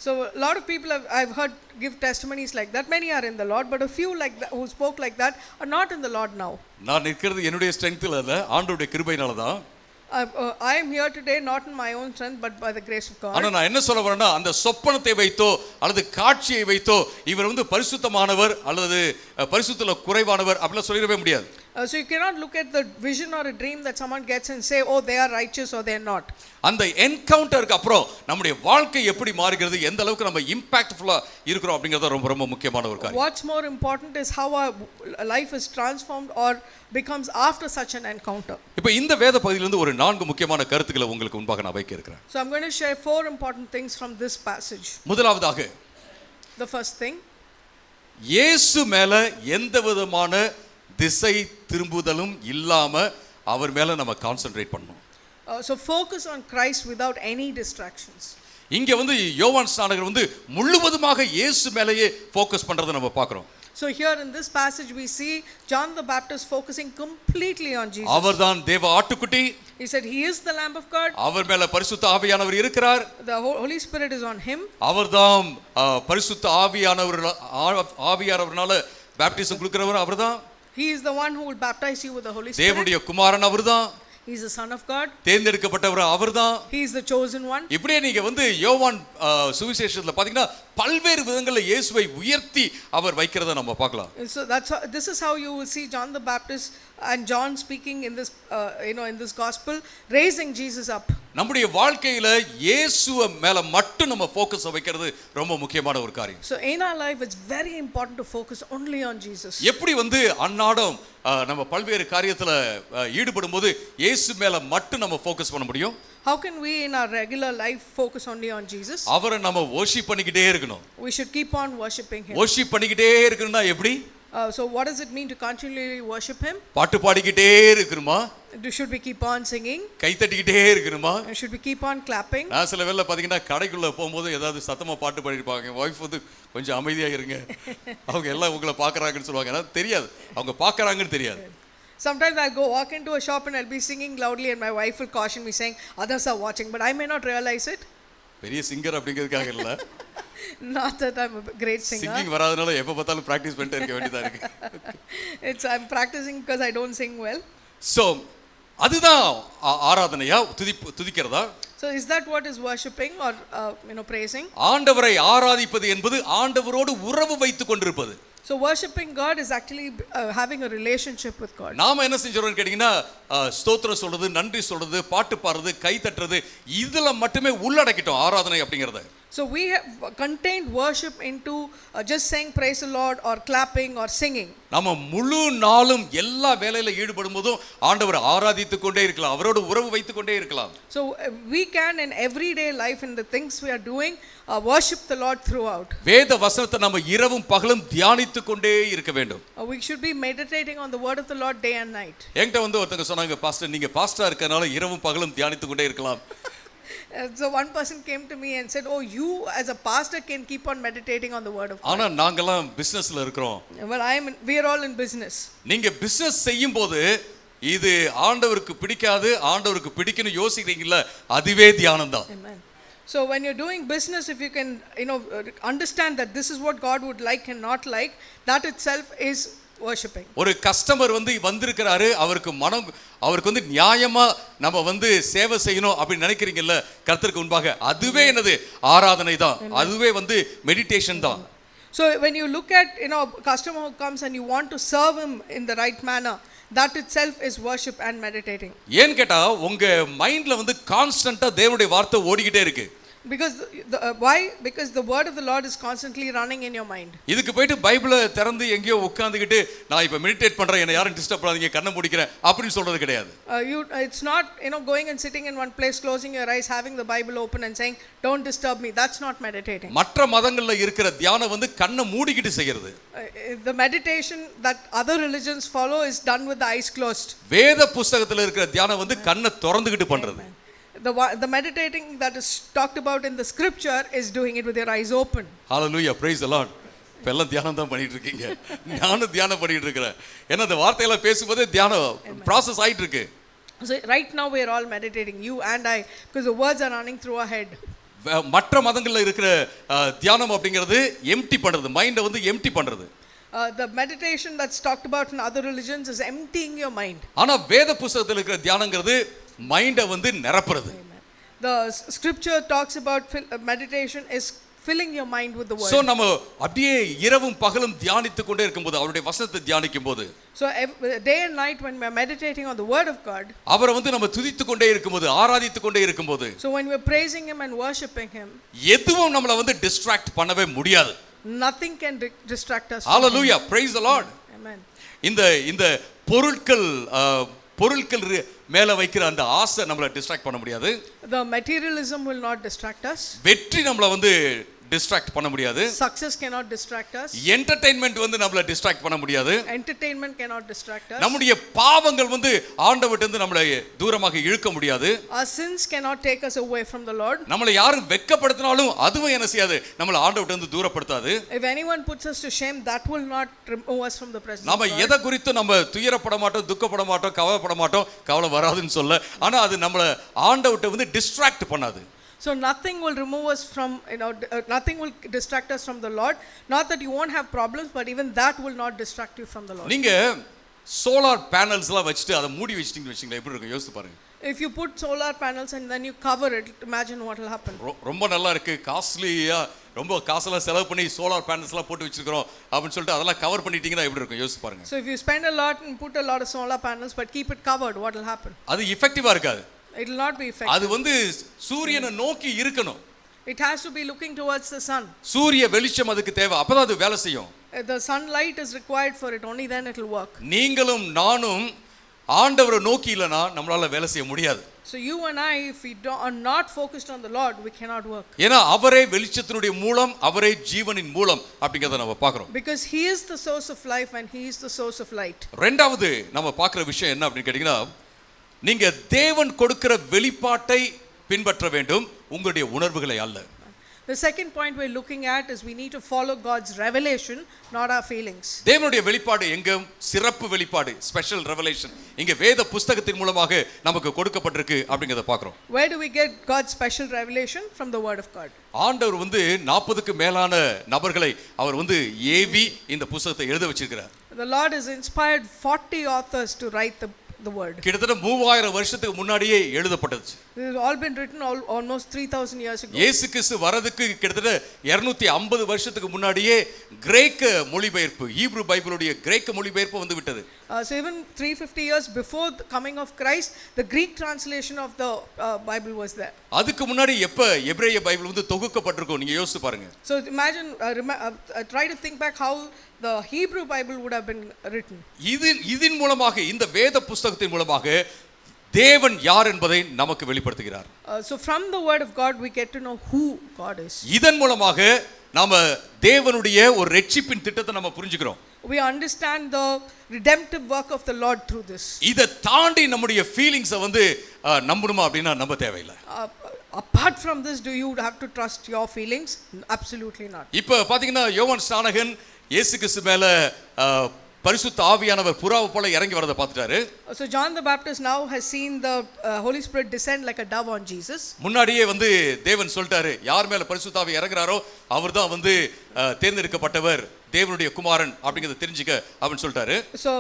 So a lot of people I've heard give testimonies like that. Many are in the Lord, but a few like that who spoke like that are not in the Lord now. நான் நிற்கிறது என்னுடைய ஸ்ட்ரெங்த்ல இல்ல, ஆண்டவருடைய கிருபையினால தான். I am here today not in my own strength but by the grace of God. ஆனா நான் என்ன சொல்ல வரேன்னா, அந்த சொப்பனத்தை வைத்தோ அல்லது காட்சியை வைத்தோ இவர் வந்து பரிசுத்தமானவர் அல்லது பரிசுத்தல குறைவானவர் அப்படிலாம் சொல்லிடவே முடியாது. So you cannot look at the vision or a dream that someone gets and say, oh, they are righteous or they are not. அந்த என்கவுண்டருக்கு அப்புறம் நம்முடைய வாழ்க்கை எப்படி மாறுகிறது, எந்த அளவுக்கு நம்ம இம்பாக்ட்ஃபுல்லா இருக்கிறோம் அப்படிங்கறது ரொம்ப ரொம்ப முக்கியமான ஒரு காரியம். What's more important is how our life is transformed or becomes after such an encounter. இப்போ இந்த வேத பகுதியிலிருந்து ஒரு 4 முக்கியமான கருத்துக்களை உங்களுக்கு முன்பாக நான் வைக்க இருக்கிறேன். So I'm going to share 4 important things from this passage. முதலாவதாக The first thing, இயேசு மேல எந்த விதமான திசை திரும்புதலும் இல்லாம அவர் மேல நம்ம கான்சென்ட்ரேட் பண்ணணும். So focus on Christ without any distractions. இங்க வந்து யோவான் ஸ்நானகர் வந்து முழுவதுமாக இயேசு மேலேயே ஃபோக்கஸ் பண்றதை நம்ம பார்க்கிறோம். So here in this passage we see John the Baptist focusing completely on Jesus. அவர்தான் தேவ ஆட்டுக்குட்டி. He said he is the Lamb of God. அவர் மேல பரிசுத்த ஆவியானவர் இருக்கிறார். The Holy Spirit is on him. அவர்தான் பரிசுத்த ஆவியானவர்னால பாப்டிசம் கொடுக்கிறவர் அவர்தான். He is the one who will baptize you with the Holy Spirit. தேவனுடைய குமாரன் அவர்தான். He is the Son of God. தேர்ந்தெடுக்கப்பட்டவர் அவர்தான். He is the chosen one. இப்படியே நீங்க வந்து யோவான் சுவிசேஷத்துல பாத்தீங்கன்னா பல்வேறு விதங்கள்ல இயேசுவை உயர்த்தி அவர் வைக்கிறதை நம்ம பார்க்கலாம். So this is how you will see John the Baptist and John speaking in this in this gospel, raising Jesus up. நம்முடைய வாழ்க்கையில இயேசுவை மேல மட்டும் நம்ம ஃபோக்கஸ் வைக்கிறது ரொம்ப முக்கியமான ஒரு காரியம். So in our life it's very important to focus only on Jesus. எப்படி வந்து அன்னாடம் நம்ம பல்வேறு காரியத்துல ஈடுபடும்போது இயேசு மேல மட்டும் நம்ம ஃபோக்கஸ் பண்ண முடியும்? How can we in our regular life focus only on Jesus? அவரை நம்ம worship பண்ணிக்கிட்டே இருக்கணும். We should keep on worshiping him. worship பண்ணிக்கிட்டே இருக்கணும்னா எப்படி? So what does it mean to continually worship him? பாட்டு பாடிக்கிட்டே இருக்கணுமா? Should we keep on singing? கை தட்டிக்கிட்டே இருக்கணுமா? Should we keep on clapping? நான் சில வேளை பாத்தீங்கன்னா கடைக்குள்ள போகும்போது ஏதாவது சத்தமா பாட்டு பாடிருப்பாங்க. வைஃப் வந்து கொஞ்சம் அமைதியா இருங்க, அவங்க எல்லாம் உங்களை பாக்குறாங்கன்னு சொல்லுவாங்க. எனக்கு தெரியாது அவங்க பாக்குறாங்கன்னு தெரியாது. Sometimes I'll go walk into a shop and I'll be singing loudly and my wife will caution me saying others are watching, but I may not realize it. பெரிய சிங்கர் அப்படிங்கிறதுக்காக இல்ல. Not that I'm a great singer. Singing வராதனால எப்ப பார்த்தாலும் practice பண்ணிட்டே இருக்க வேண்டியதா இருக்கு. I'm practicing because I don't sing well. So அதுதான் ஆராதனையா துதிக்கிறதா? So is that what is worshiping or praising? ஆண்டவரை ஆராதிப்பது என்பது ஆண்டவரோடு உறவு வைத்துக் கொண்டிருப்பது. So worshiping God is actually having a relationship with God. நாம என்ன செஞ்சோம்னு கேட்டிங்கன்னா ஸ்தோத்திரம் சொல்றது, நன்றி சொல்றது, பாட்டு பாடுறது, கை தட்டுறது இதெல்லாம் மட்டுமே உள்ளடக்கிட்டோம் ஆராதனை அப்படிங்கறத. So we have contained worship into just saying praise the Lord or clapping or singing. நாம முழு நாளும் எல்லா வேலையில ஈடுபடும் போதும் ஆண்டவரை ஆராதித்துக் கொண்டே இருக்கலாம், அவரோடு உறவு வைத்துக் கொண்டே இருக்கலாம். So we can in everyday life in the things we are doing worship the Lord throughout. வேத வசனத்தை நம்ம இரவும் பகலும் தியானித்துக் கொண்டே இருக்க வேண்டும். We should be meditating on the word of the Lord day and night. என்கிட்ட வந்து ஒருத்தங்க சொன்னாங்க, பாஸ்டர் நீங்க பாஸ்டரா இருக்கறனால இரவும் பகலும் தியானித்துக் கொண்டே இருக்கலாம். So one person came to me and said, "Oh, you as a pastor can keep on meditating on the word of God." ஆனா நாங்கலாம் பிசினஸ்ல இருக்கோம். Well, we are all in business. நீங்க பிசினஸ் செய்யும்போது இது ஆண்டவருக்கு பிடிக்காது, ஆண்டவருக்கு பிடிக்கும்னு யோசிக்கிறீங்கல்ல, அதுவே தியானம் தான். Amen. So when you're doing business, if you can understand that this is what God would like and not like, that itself is worshiping. ஒரு கஸ்டமர் வந்து வந்திருக்கிறாரு, அவருக்கு வந்து நியாயமா நம்ம வந்து சேவை செய்யணும் அப்படி நினைக்கிறீங்கல்ல கர்த்தருக்கு முன்பாக, அதுவே என்னது ஆராதனை தான், அதுவே வந்து மெடிடேஷன் தான். So when you look at customer who comes and you want to serve him in the right manner, that itself is worship and meditating. ஏன் கேட்டா உங்க மைண்ட்ல வந்து கான்ஸ்டன்ட்டா தேவனுடைய வார்த்தை ஓடிக்கிட்டே இருக்கு. Because why? Because the word of the Lord is constantly running in your mind. இதுக்கு போய்ட்டு பைபிளை திறந்து எங்கேயோ உட்கார்ந்துக்கிட்டு நான் இப்ப மெடிடேட் பண்றேன், என்ன யாரும் டிஸ்டர்ப் பண்ணாதீங்க, கண்ணை மூடிக்கிறேன் அப்படின்னு சொல்றது கிடையாது. It's not going and sitting in one place, closing your eyes, having the Bible open and saying don't disturb me. That's not meditating. மற்ற மதங்கள்ல இருக்கிற தியானம் வந்து கண்ணை மூடிக்கிட்டு செய்யறது. The meditation that other religions follow is done with the eyes closed. வேத புத்தகத்துல இருக்கிற தியானம் வந்து கண்ணை திறந்துக்கிட்டு பண்றது. The meditating that is talked about in the scripture is doing it with your eyes open. Hallelujah, praise the Lord. இப்பெல்லாம் தியானம் தான் பண்ணிட்டு இருக்கீங்க, நானும் தியானம் பண்ணிட்டு இருக்கிறேன். ஏன்னா இந்த வார்த்தையெல்லாம் பேசும்போதே தியானம் ப்ராசஸ் ஆயிட்டு இருக்கு. So right now we are all meditating, you and I, because the words are running through our head. மற்ற மதங்கள்ல இருக்கிற தியானம் அப்படிங்கிறது எம்டி பண்றது, மைண்டை வந்து எம்டி பண்றது. The meditation that's talked about in other religions is emptying your mind. ஆனா வேத புத்தகத்துல இருக்கிற தியானங்கிறது மைண்டை வந்து நிரப்புறது. The scripture talks about meditation is filling your mind with the word. So நம்ம அப்படியே இரவும் பகலும் தியானித்துக் கொண்டே இருக்கும்போது, அவருடைய வசனத்தை தியானிக்கும்போது, so day and night when we are meditating on the word of God, அவரை வந்து நம்ம துதித்துக் கொண்டே இருக்கும்போது, ஆராதித்துக் கொண்டே இருக்கும்போது, so when we are praising him and worshiping him, எதுவும் நம்மள வந்து டிஸ்ட்ராக்ட் பண்ணவே முடியாது. Nothing can distract us. Hallelujah, praise the Lord. Amen. இந்த பொருட்கள் மேல வைக்கிற அந்த ஆசை நம்மள டிஸ்ட்ராக்ட் பண்ண முடியாது. The materialism will not distract us. வெற்றி நம்மள வந்து டிஸ்ட்ராக்ட் பண்ண முடியாது. Success cannot distract us. Entertainment வந்து நம்மள டிஸ்ட்ராக்ட் பண்ண முடியாது. Entertainment cannot distract us. நம்முடைய பாவங்கள் வந்து ஆண்டவர்ட்ட இருந்து நம்மளை தூரமாக இழுக்க முடியாது. Our sins cannot take us away from the Lord. நம்மளை யாரும் வெட்கப்படுத்தினாலும் அதுவும் என்ன செய்யாது, நம்மளை ஆண்டவர்ட்ட இருந்து தூரப்படுத்தாது. If anyone puts us to shame, that will not remove us from the presence நாம of God. எதை குறித்து நம்ம துயரப்பட மாட்டோம், துக்கப்பட மாட்டோம், கவலைப்பட மாட்டோம், கவலை வராதுன்னு சொல்ல. ஆனா அது நம்மளை ஆண்டவர்ட்ட வந்து டிஸ்ட்ராக்ட் பண்ணாது. So nothing will remove us from, nothing will distract us from the Lord. Not that you won't have problems, but even that will not distract you from the Lord. நீங்க சோலார் பேனல்ஸ்லாம் வச்சிட்டு அதை மூடி வச்சிட்டீங்கன்னு வச்சுங்களேன், எப்படி இருக்கும் யோசிச்சு பாருங்க. If you put solar panels and then you cover it, imagine what will happen. ரொம்ப நல்லா இருக்கு, காஸ்ட்லியா, ரொம்ப காசெல்லாம் செலவு பண்ணி சோலார் பேனல்ஸ்லாம் போட்டு வச்சிருக்கோம் அப்படின்னு சொல்லிட்டு அதெல்லாம் கவர் பண்ணிட்டீங்கன்னா எப்படி இருக்கும் யோசிச்சு பாருங்க. So if you spend a lot and put a lot of solar panels but keep it covered, what will happen? அது எஃபெக்டிவா இருக்காது. It will not be effective. அது வந்து சூரியனை நோக்கி இருக்கணும். It has to be looking towards the sun. சூரிய வெளிச்சம் அதுக்கு தேவை, அப்பதான் அது வேலை செய்யும். The sunlight is required for it, only then it will work. நீங்களும் நானும் ஆண்டவரை நோக்கி இல்லனா நம்மளால வேலை செய்ய முடியாது. So you and I, if we are not focused on the Lord, we cannot work. ஏனா அவரே வெளிச்சத்தினுடைய மூலம், அவரே ஜீவனின் மூலம் அப்படிங்கறத நம்ம பார்க்கிறோம். Because he is the source of life and he is the source of light. இரண்டாவது நம்ம பார்க்கிற விஷயம் என்ன அப்படினு கேட்டிங்கனா, நீங்க தேவன் கொடுக்கிற வெளிப்பாட்டை பின்பற்ற வேண்டும், உங்களுடைய உணர்வுகளை அல்ல. The second point we're looking at is we need to follow God's revelation, not our feelings. தேவனுடைய வெளிப்பாடு எங்க சிறப்பு வெளிப்பாடு, ஸ்பெஷல் ரெவலேஷன் இங்க வேத புத்தகத்தின் மூலமாக நமக்கு கொடுக்கப்பட்டிருக்கு அப்படிங்கறத பார்க்கிறோம். Where do we get God's special revelation? From the word of God. ஆண்டவர் வந்து 40க்கு மேலான நபர்களை அவர் வந்து ஏவி இந்த புத்தகத்தை எழுத வச்சிருக்கிறார். The Lord has inspired 40 authors to write the word. கிட்டத்தட்ட 3000 வருஷத்துக்கு முன்னாடியே எழுதப்பட்டது. It has all been written almost 3000 years ago. இயேசு கிறிஸ்து வரதுக்கு கிட்டத்தட்ட 250 வருஷத்துக்கு முன்னாடியே கிரேக்க மொழிபெயர்ப்பு, ஹீப்ரு பைபிளுடைய கிரேக்க மொழிபெயர்ப்பு வந்து விட்டது. So even 350 years before the coming of Christ, the Greek translation of the Bible was there. அதுக்கு முன்னாடி எப்ப எபிரேய பைபிள் வந்து தொகுக்கப்பட்டிருக்கும் நீங்க யோசிச்சு பாருங்க. So imagine, try to think back how the Hebrew Bible would have been written. இதன் மூலமாக, இந்த வேத புத்தகத்தின் மூலமாக தேவன் யார் என்பதை நமக்கு வெளிப்படுத்துகிறார். So from the word of God we get to know who God is. இதன் மூலமாக நாம தேவனுடைய ஒரு இரட்சிப்பின் திட்டத்தை நம்ம புரிஞ்சுக்கிறோம். We understand the redemptive work of the Lord through this. இத தாண்டி நம்முடைய ஃபீலிங்ஸை வந்து நம்பணுமா அப்படினா நம்ப தேவையில்லை. Apart from this, do you have to trust your feelings? Absolutely not. இப்போ பாத்தீங்கன்னா யோவான் ஸ்நானகன் இயேசு கிறிஸ்து மேல பரிசுத்த ஆவியானவர் புறாவை போல இறங்கி வரதை பார்த்துட்டாரு. So John the Baptist now has seen the Holy Spirit descend like a dove on Jesus. முன்னாடியே வந்து தேவன் சொல்லிட்டாரு, யார் மேல பரிசுத்த ஆவி இறங்குறாரோ அவர்தான் வந்து தேர்ந்தெடுக்கப்பட்டவர், தேவனுடைய குமாரன் அப்படிங்கறத தெரிஞ்சுக்க அப்படின்னு சொல்லிட்டாரு. So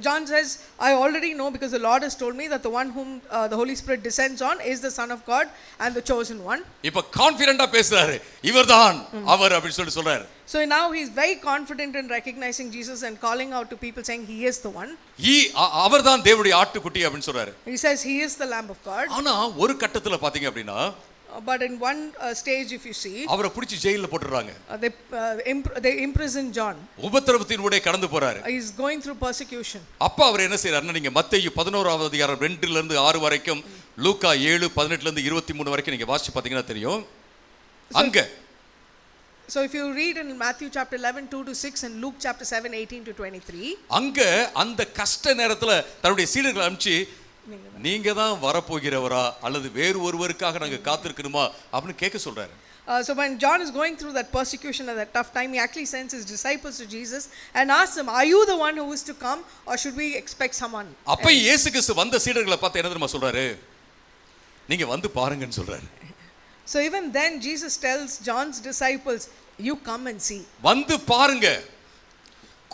John says, I already know because the Lord has told me that the one whom the Holy Spirit descends on is the Son of God and the chosen one. இப்ப கான்ஃபிடென்ட்டா பேசுறாரு, இவர்தான் அவர் அப்படி சொல்றாரு. So now he's very confident in recognizing Jesus and calling out to people saying he is the one. அவர்தான் தேவனுடைய ஆட்டுக்குட்டி அப்படின்னு சொல்றாரு. He says he is the Lamb of God. ஆனா ஒரு கட்டத்துல பாத்தீங்க அப்படினா, but in one stage if you see, அவரை பிடிச்சு ஜெயில்ல போட்டுறாங்க. they imprison John. உபத்திரவத்தின் ஊடே கடந்து போறாரு. He is going through persecution. அப்ப அவர் என்ன செய்யறாருன்னா, நீங்க மத்தேயு 11வது அதிகாரம் 2ல இருந்து 6 வரைக்கும், லூக்கா 7:18ல இருந்து 23 வரைக்கும் நீங்க வாசிச்சு பாத்தீங்கன்னா தெரியும். அங்க So if you read in Matthew chapter 11 2 to 6 and Luke chapter 7 18 to 23, அங்க அந்த கஷ்ட நேரத்துல தன்னுடைய சீடர்களை அனுப்பிச்சு, நீங்க தான் வரப்போகிறவரா அல்லது வேறு ஒருவருக்காக நாங்க காத்திருக்கணுமா அப்படின்னு கேட்க சொல்றாரு. So when John is going through that persecution at that tough time, he actually sends his disciples to Jesus and asks them, are you the one who is to come or should we expect someone? அப்ப இயேசு கிறிஸ்து வந்த சீடர்களை பார்த்து என்ன தெரியுமா சொல்றாரு, நீங்க வந்து பாருங்கன்னு சொல்றாரு. So even then Jesus tells John's disciples, you come and see. வந்து பாருங்க,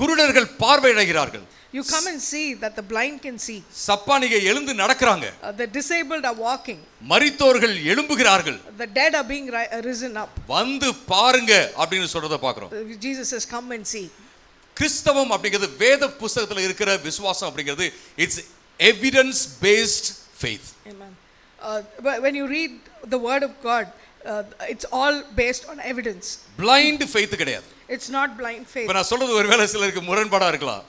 குருடர்கள் பார்வையடைகிறார்கள். You come and see that the blind can see. சப்பானிக எழுந்து நடக்கறாங்க. The disabled are walking. மரித்தோர்கள் எழும்புகிறார்கள். The dead are being risen up. வந்து பாருங்க அப்படினு சொல்றத பார்க்கிறோம். Jesus says come and see. கிறிஸ்தவம் அப்படிங்கிறது வேத புத்தகத்துல இருக்கிற விசுவாசம் அப்படிங்கிறது it's evidence based faith. Amen. When you read the word of God, it's all based on evidence. blind faith கிடையாது. It's not blind faith. இப்ப நான் சொல்றது ஒருவேளை சிலருக்கு முரண்பாடா இருக்கலாம்.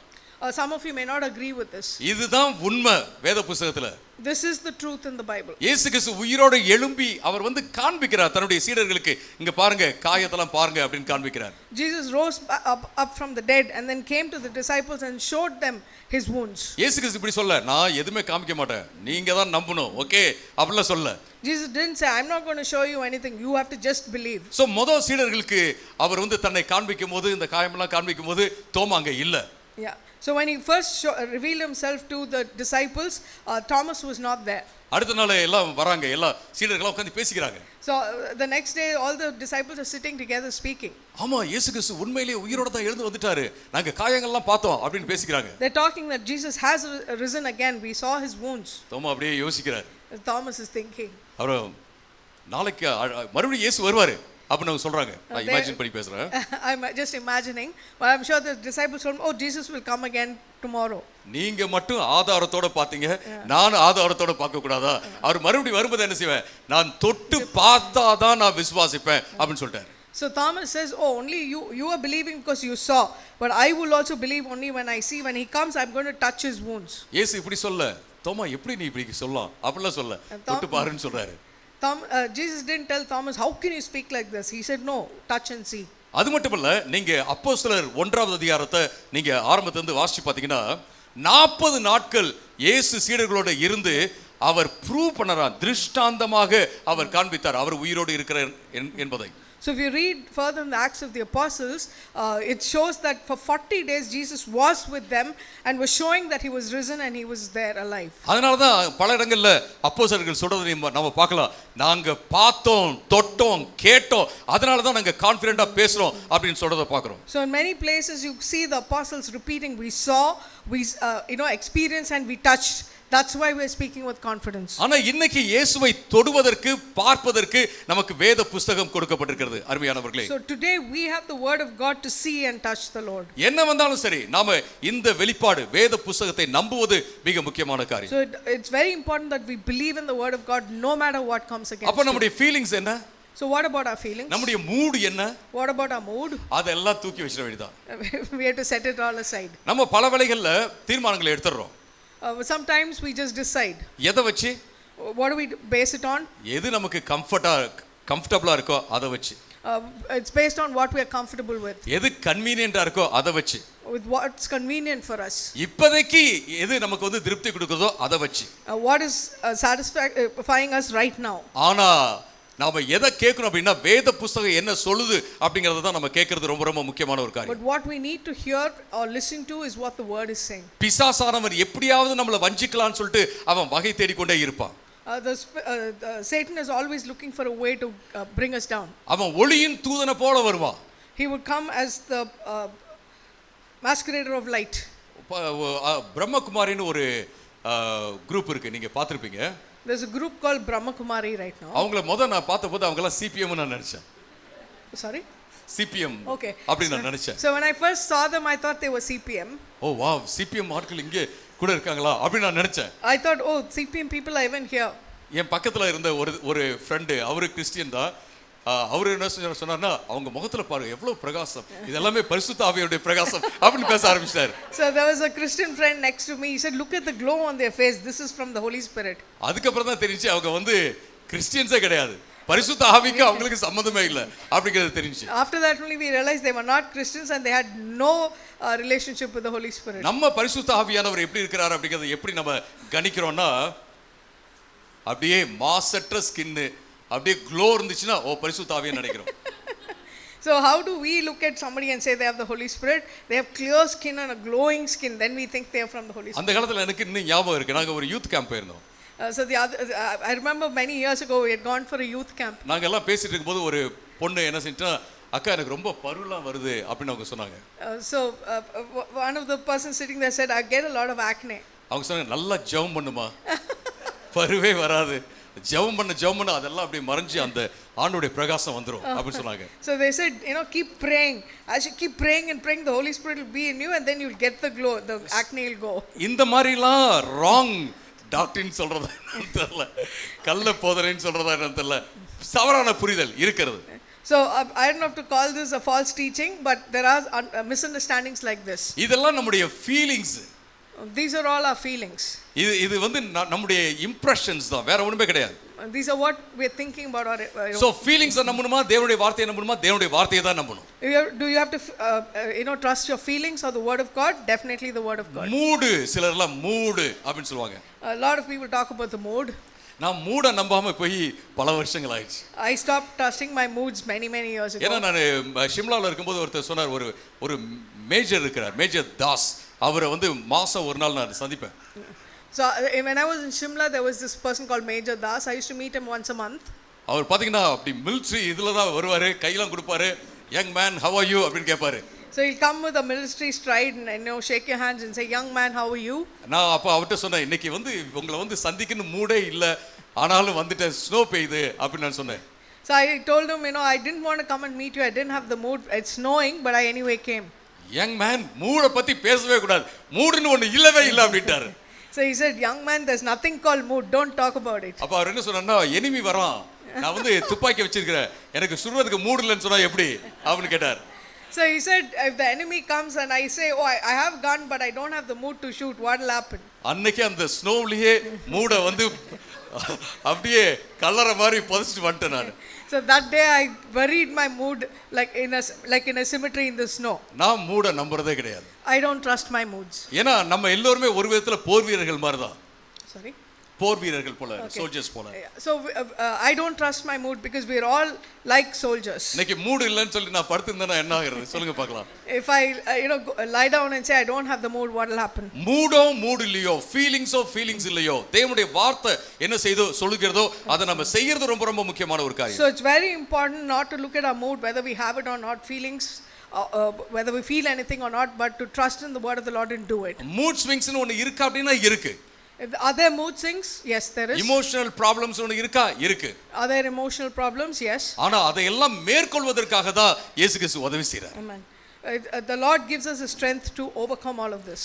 Some of you may not agree with this. இதுதான் உண்மை வேத புத்தகத்துல. This is the truth in the Bible. இயேசு கிறிஸ்து உயிரோடு எழும்பி அவர் வந்து காண்பிக்கிறார் தன்னுடைய சீடர்களுக்கு, இங்க பாருங்க காயத்தெல்லாம் பாருங்க அப்படின்னு காண்பிக்கிறார். Jesus rose up from the dead and then came to the disciples and showed them his wounds. இயேசு கிறிஸ்து இப்படி சொல்ல, நான் எதுவுமே காமிக்க மாட்டேன், நீங்க தான் நம்பணும், ஓகே அப்படிலாம் சொல்ல. Jesus didn't say, I'm not going to show you anything, you have to just believe. So முதல் சீடர்களுக்கு அவர் வந்து தன்னை காண்பிக்கும் போது, இந்த காயமெல்லாம் காண்பிக்கும் போது தோமா அங்க இல்ல. Yeah. So when he first revealed himself to the disciples, Thomas was not there. அடுத்த நாள் எல்லாம் வராங்க, எல்லா சீடர்களும் உட்கார்ந்து பேசிக்கிறாங்க. So the next day all the disciples are sitting together speaking. ஆமா இயேசு கிறிஸ்து உண்மையிலேயே உயிரோட தான் எழுந்து வந்துட்டாரு, நாங்க காயங்கள்லாம் பார்த்தோம் அப்படின்னு பேசிக்கிறாங்க. They're talking that Jesus has risen again, we saw his wounds. தோமா அப்படியே யோசிக்கிறார். Thomas is thinking. அவர் நாளைக்கு மறுபடியும் இயேசு வருவாரு அப்படின்னு அவங்க சொல்றாங்க. நான் இமேஜின் பண்ணி பேசுறேன். I'm just imagining, but I'm sure the disciples told him, oh, Jesus will come again tomorrow. நீங்க மட்டும் ஆதாரத்தோட பாத்தீங்க, நான் ஆதாரத்தோட பார்க்க கூடாதா? அவர் மறுபடியும் வரும்போது என்ன செய்வேன், நான் தொட்டு பார்த்தாதான் நான் விசுவாசிப்பேன் அப்படின்னு சொல்லிட்டாரு. So Thomas says, oh, only you are believing because you saw, but I will also believe only when I see. When he comes, I'm going to touch his wounds. இயேசு இப்படி சொல்ல, தோமா எப்படி நீ இப்படி சொல்லலாம் அப்படிலாம் சொல்ல, தொட்டு பாருன்னு சொல்றாரு. Jesus didn't tell Thomas, how can you speak like this? He said, no, touch and see. அது மட்டும் இல்ல, நீங்க அப்போஸ்தலர் 1வது அதிகாரத்தை நீங்க ஆரம்பத்துல இருந்து வாசிச்சு பாத்தீங்கன்னா 40 நாட்கள் இயேசு சீடர்களோட இருந்து அவர் ப்ரூவ் பண்ணறார், திருஷ்டாந்தமாக அவர் காண்பித்தார் அவர் உயிரோடு இருக்கிறார் என்பதை. So if you read further in the Acts of the Apostles, it shows that for 40 days Jesus was with them and was showing that he was risen and he was there alive. அதனால தான் பல இடங்கள்ல அப்போஸ்தலர்கள் சொல்றதை நம்ம பார்க்கலாம், நாங்க பார்த்தோம், தொட்டோம், கேட்டோம், அதனால தான் நாங்க கான்ஃபிடென்ட்டா பேசுறோம் அப்படின்னு சொல்றதை பார்க்கிறோம். So in many places you see the apostles repeating, we saw, we experienced and we touched. That's why we are speaking with confidence. ஆனா இன்னைக்கு இயேசுவை தொடுவதற்கு பார்ப்பதற்கு நமக்கு வேத புத்தகம் கொடுக்கப்பட்டிருக்கிறது அருமையானவர்களே. So today we have the word of God to see and touch the Lord. என்ன வந்தாலும் சரி நாம இந்த வெளிப்பாடு வேத புத்தகத்தை நம்புவது மிக முக்கியமான காரியம். So it's very important that we believe in the word of God no matter what comes against us. அப்ப நம்முடைய ஃபீலிங்ஸ் என்ன? So what about our feelings? நம்முடைய மூட் என்ன? What about our mood? அதெல்லாம் தூக்கி வச்சிர வேண்டியதான். We have to set it all aside. நம்ம பல வேளைகள்ல தீர்மானங்களை எடுத்துறோம். Sometimes we just decide. எதை வச்சு? What do we base it on? எது நமக்கு கம்ஃபர்ட்டபிளா இருக்கோ அதை வச்சு. It's based on what we are comfortable with. எது கன்வீனியன்ட்டா இருக்கோ அதை வச்சு. With what's convenient for us. இப்போதைக்கு எது நமக்கு வந்து திருப்தி கொடுக்குதோ அதை வச்சு. What is satisfying us right now. ஆனா நாம எதை கேட்கணும் அப்படின்னா வேத புத்தகம் என்ன சொல்லுது அப்படிங்கறத தான் நம்ம கேட்கிறது ரொம்ப ரொம்ப முக்கியமான ஒரு காரியம். But what we need to hear or listen to is what the word is saying. பிசாசானவன் எப்படியாவது நம்மளை வஞ்சிக்கலாம்னு சொல்லிட்டு அவன் வகை தேடிக்கொண்டே இருப்பான். Satan is always looking for a way to bring us down. அவன் ஒளியின் தூதனை போல வருவான். He would come as the masquerader of light. பிரம்மகுமாரின்னு ஒரு குரூப் இருக்கு, நீங்க பார்த்திருப்பீங்க. There's a group called Brahma Kumari right now. அவங்கள நான் பார்த்தபோது அவங்க எல்லாம் சிபிஎம் நான் நினைச்சேன். Sorry? சிபிஎம். Okay. அப்படி நான் நினைச்சேன். So when I first saw them I thought they were CPM. Oh wow, CPM ஆட்கள் இங்கே கூட இருக்காங்களா அப்படி நான் நினைச்சேன். I thought, oh, CPM people are even here. என் பக்கத்துல இருந்த ஒரு ஃப்ரெண்ட், அவரு கிறிஸ்டியன் தான். அவரு என்ன சொன்னார்னா, அவங்க முகத்துல பாரு எவ்வளவு பிரகாசம், இதெல்லாமே பரிசுத்த ஆவியோட பிரகாசம் அப்படின்னு பேச ஆரம்பிச்சாரு. So there was a Christian friend next to me. He said, look at the glow on their face, this is from the Holy Spirit. அதுக்கு அப்புறம் தான் தெரிஞ்சு அவங்க வந்து கிறிஸ்டியன்ஸே கிடையாது, பரிசுத்த ஆவிக்கு அவங்களுக்கு சம்பந்தமே இல்ல அப்படிங்கிறது தெரிஞ்சு. After that only we realized they were not Christians and they had no relationship with the Holy Spirit. நம்ம பரிசுத்த ஆவியானவர் எப்படி இருக்கிறார் அப்படிங்கறது எப்படி நம்ம கணிக்கிறோம்னா, அப்படியே மாசற்ற ஸ்கின், அப்படியே க்ளோ இருந்துச்சுன்னா ஓ பரிசுத்த ஆவியை நினைக்கிறோம். So how do we look at somebody and say they have the Holy Spirit? They have clear skin and a glowing skin, then we think they are from the Holy Spirit. அந்த காலத்துல எனக்கு இன்னும் ஞாபகம் இருக்கு, நாங்க ஒரு youth camp போயிருந்தோம். So I remember many years ago we had gone for a youth camp. நாங்க எல்லாம் பேசிட்டு இருக்கும்போது ஒரு பொண்ணு என்ன செஞ்சா, அக்கா எனக்கு ரொம்ப பருலாம் வருது அப்படின்னு அவங்க சொன்னாங்க. So one of the persons sitting there said, I get a lot of acne. அவங்க சொன்னாங்க, நல்லா ஜெபம் பண்ணுமா, பருவே வராது, ஜெபம் பண்ண அதெல்லாம் அப்படியே மறைஞ்சு அந்த ஆண்டோட பிரகாசம் வந்துரும் அப்படி சொன்னாங்க. So they said, keep praying. As you keep praying and praying, the Holy Spirit will be in you and then you'll get the glow, the acne will go. இந்த மாதிரிலாம் ராங் டாக்டரின் சொல்றதா தெரியல, கள்ள போதனைன்னு சொல்றதா தெரியல, தவறான புரிதல் இருக்கிறது. So I don't have to call this a false teaching, but there are misunderstandings like this. இதெல்லாம் நம்முடைய feelings. These are all our feelings. இது வந்து நம்முடைய இம்ப்ரஷன்ஸ் தான், வேற ஒண்ணுமே கிடையாது. These are what we are thinking about our so feelings நம்பணுமா தேவனுடைய வார்த்தையை நம்பணுமா? தேவனுடைய வார்த்தையை தான் நம்பணும். Do you have to trust your feelings or the word of God? Definitely the word of God. மூடு, சிலர்லாம் மூடு அப்படினு சொல்வாங்க. A lot of people talk about the mood. நான் மூட நம்பாம போய் பல வருஷங்கள் ஆயிடுச்சு. I stopped trusting my moods many years ago. ஏன்னா நான் ஷிம்லால இருக்கும்போது ஒருத்தர் சொன்னார், ஒரு மேஜர் இருக்கிறார், மேஜர் தாஸ். அவரை வந்து மாசம் ஒரு நாள் நான் சந்திப்பேன். So when I was in Shimla, there was this person called Major Das. I used to meet him once a month. அவர் பாத்தீங்கன்னா அப்படி military இதுல தான் வருவாரு, கையெல்லாம் கொடுப்பாரு. young man how are you அப்படினு கேட்பாரு. So he'll come with a military stride and shake your hands and say, young man, how are you? நான் அப்ப அவர்ட்ட சொன்னேன், இன்னைக்கு வந்து உங்களை வந்து சந்திக்கணும் மூடே இல்ல, ஆனாலும் வந்துட்டேன், ஸ்னோ பெய்யுது அப்படி நான் சொன்னேன். So I told him, I didn't want to come and meet you. I didn't have the mood. It's snowing, but I anyway came. young man மூட பத்தி பேசவே கூடாது, மூடுன்னு ஒண்ணு இல்லவே இல்ல அப்படிட்டாரு. So he said, young man, there's nothing called mood, don't talk about it. அப்ப அவர் என்ன சொன்னார்னா, enemy வரான், நான் வந்து துப்பாக்கி வச்சிருக்கேன், எனக்கு சுடுறதுக்கு மூடு இல்லன்னு சொன்னா எப்படி அப்படினு கேட்டார். So he said, if the enemy comes and I say, I have gun but I don't have the mood to shoot, what will happen? அன்னைக்கு அந்த ஸ்னோவ்லயே மூட வந்து அப்படியே கல்லற மாதிரி புதைச்சிட்டு வந்துட்டேன் நான். So that day I buried my mood like in a cemetery in the snow. நான் மூட நம்புறதே கிடையாது. I don't trust my moods. ஏன்னா நம்ம எல்லாரும் ஒரு விதத்துல போர் வீரர்கள் மாதிரி தான். Sorry? போர் வீரர்கள் போல, soldiers போல. So I don't trust my mood because we are all like soldiers. இன்னைக்கு மூட் இல்லன்னு சொல்லி நான் படுத்துட்டேன்னா என்ன ஆகுறது சொல்லுங்க பார்க்கலாம். If I lie down and say I don't have the mood, what will happen? Mood இல்லையோ, ஃபீலிங்ஸ் இல்லையோ, தேவனுடைய வார்த்தை என்ன செய்தோ சொல்லுகிறதோ அதை நம்ம செய்யறது ரொம்ப ரொம்ப முக்கியமான ஒரு காரியம். So it's very important not to look at our mood, whether we have it or not, feelings, whether we feel anything or not, but to trust in the word of the Lord and do it. Mood ஸ்விங்ஸ்னு ஒன்னு இருக்கு அப்படினா இருக்கு. Are there mood swings? Yes, there is. Emotional problems ஒன்னு இருக்கா? இருக்கு. Are there emotional problems? Yes. ஆனா அதையெல்லாம் மேற்கொள்வதற்காக தான் இயேசு கிறிஸ்து உதவி செய்றார். Amen. The Lord gives us the strength to overcome all of this.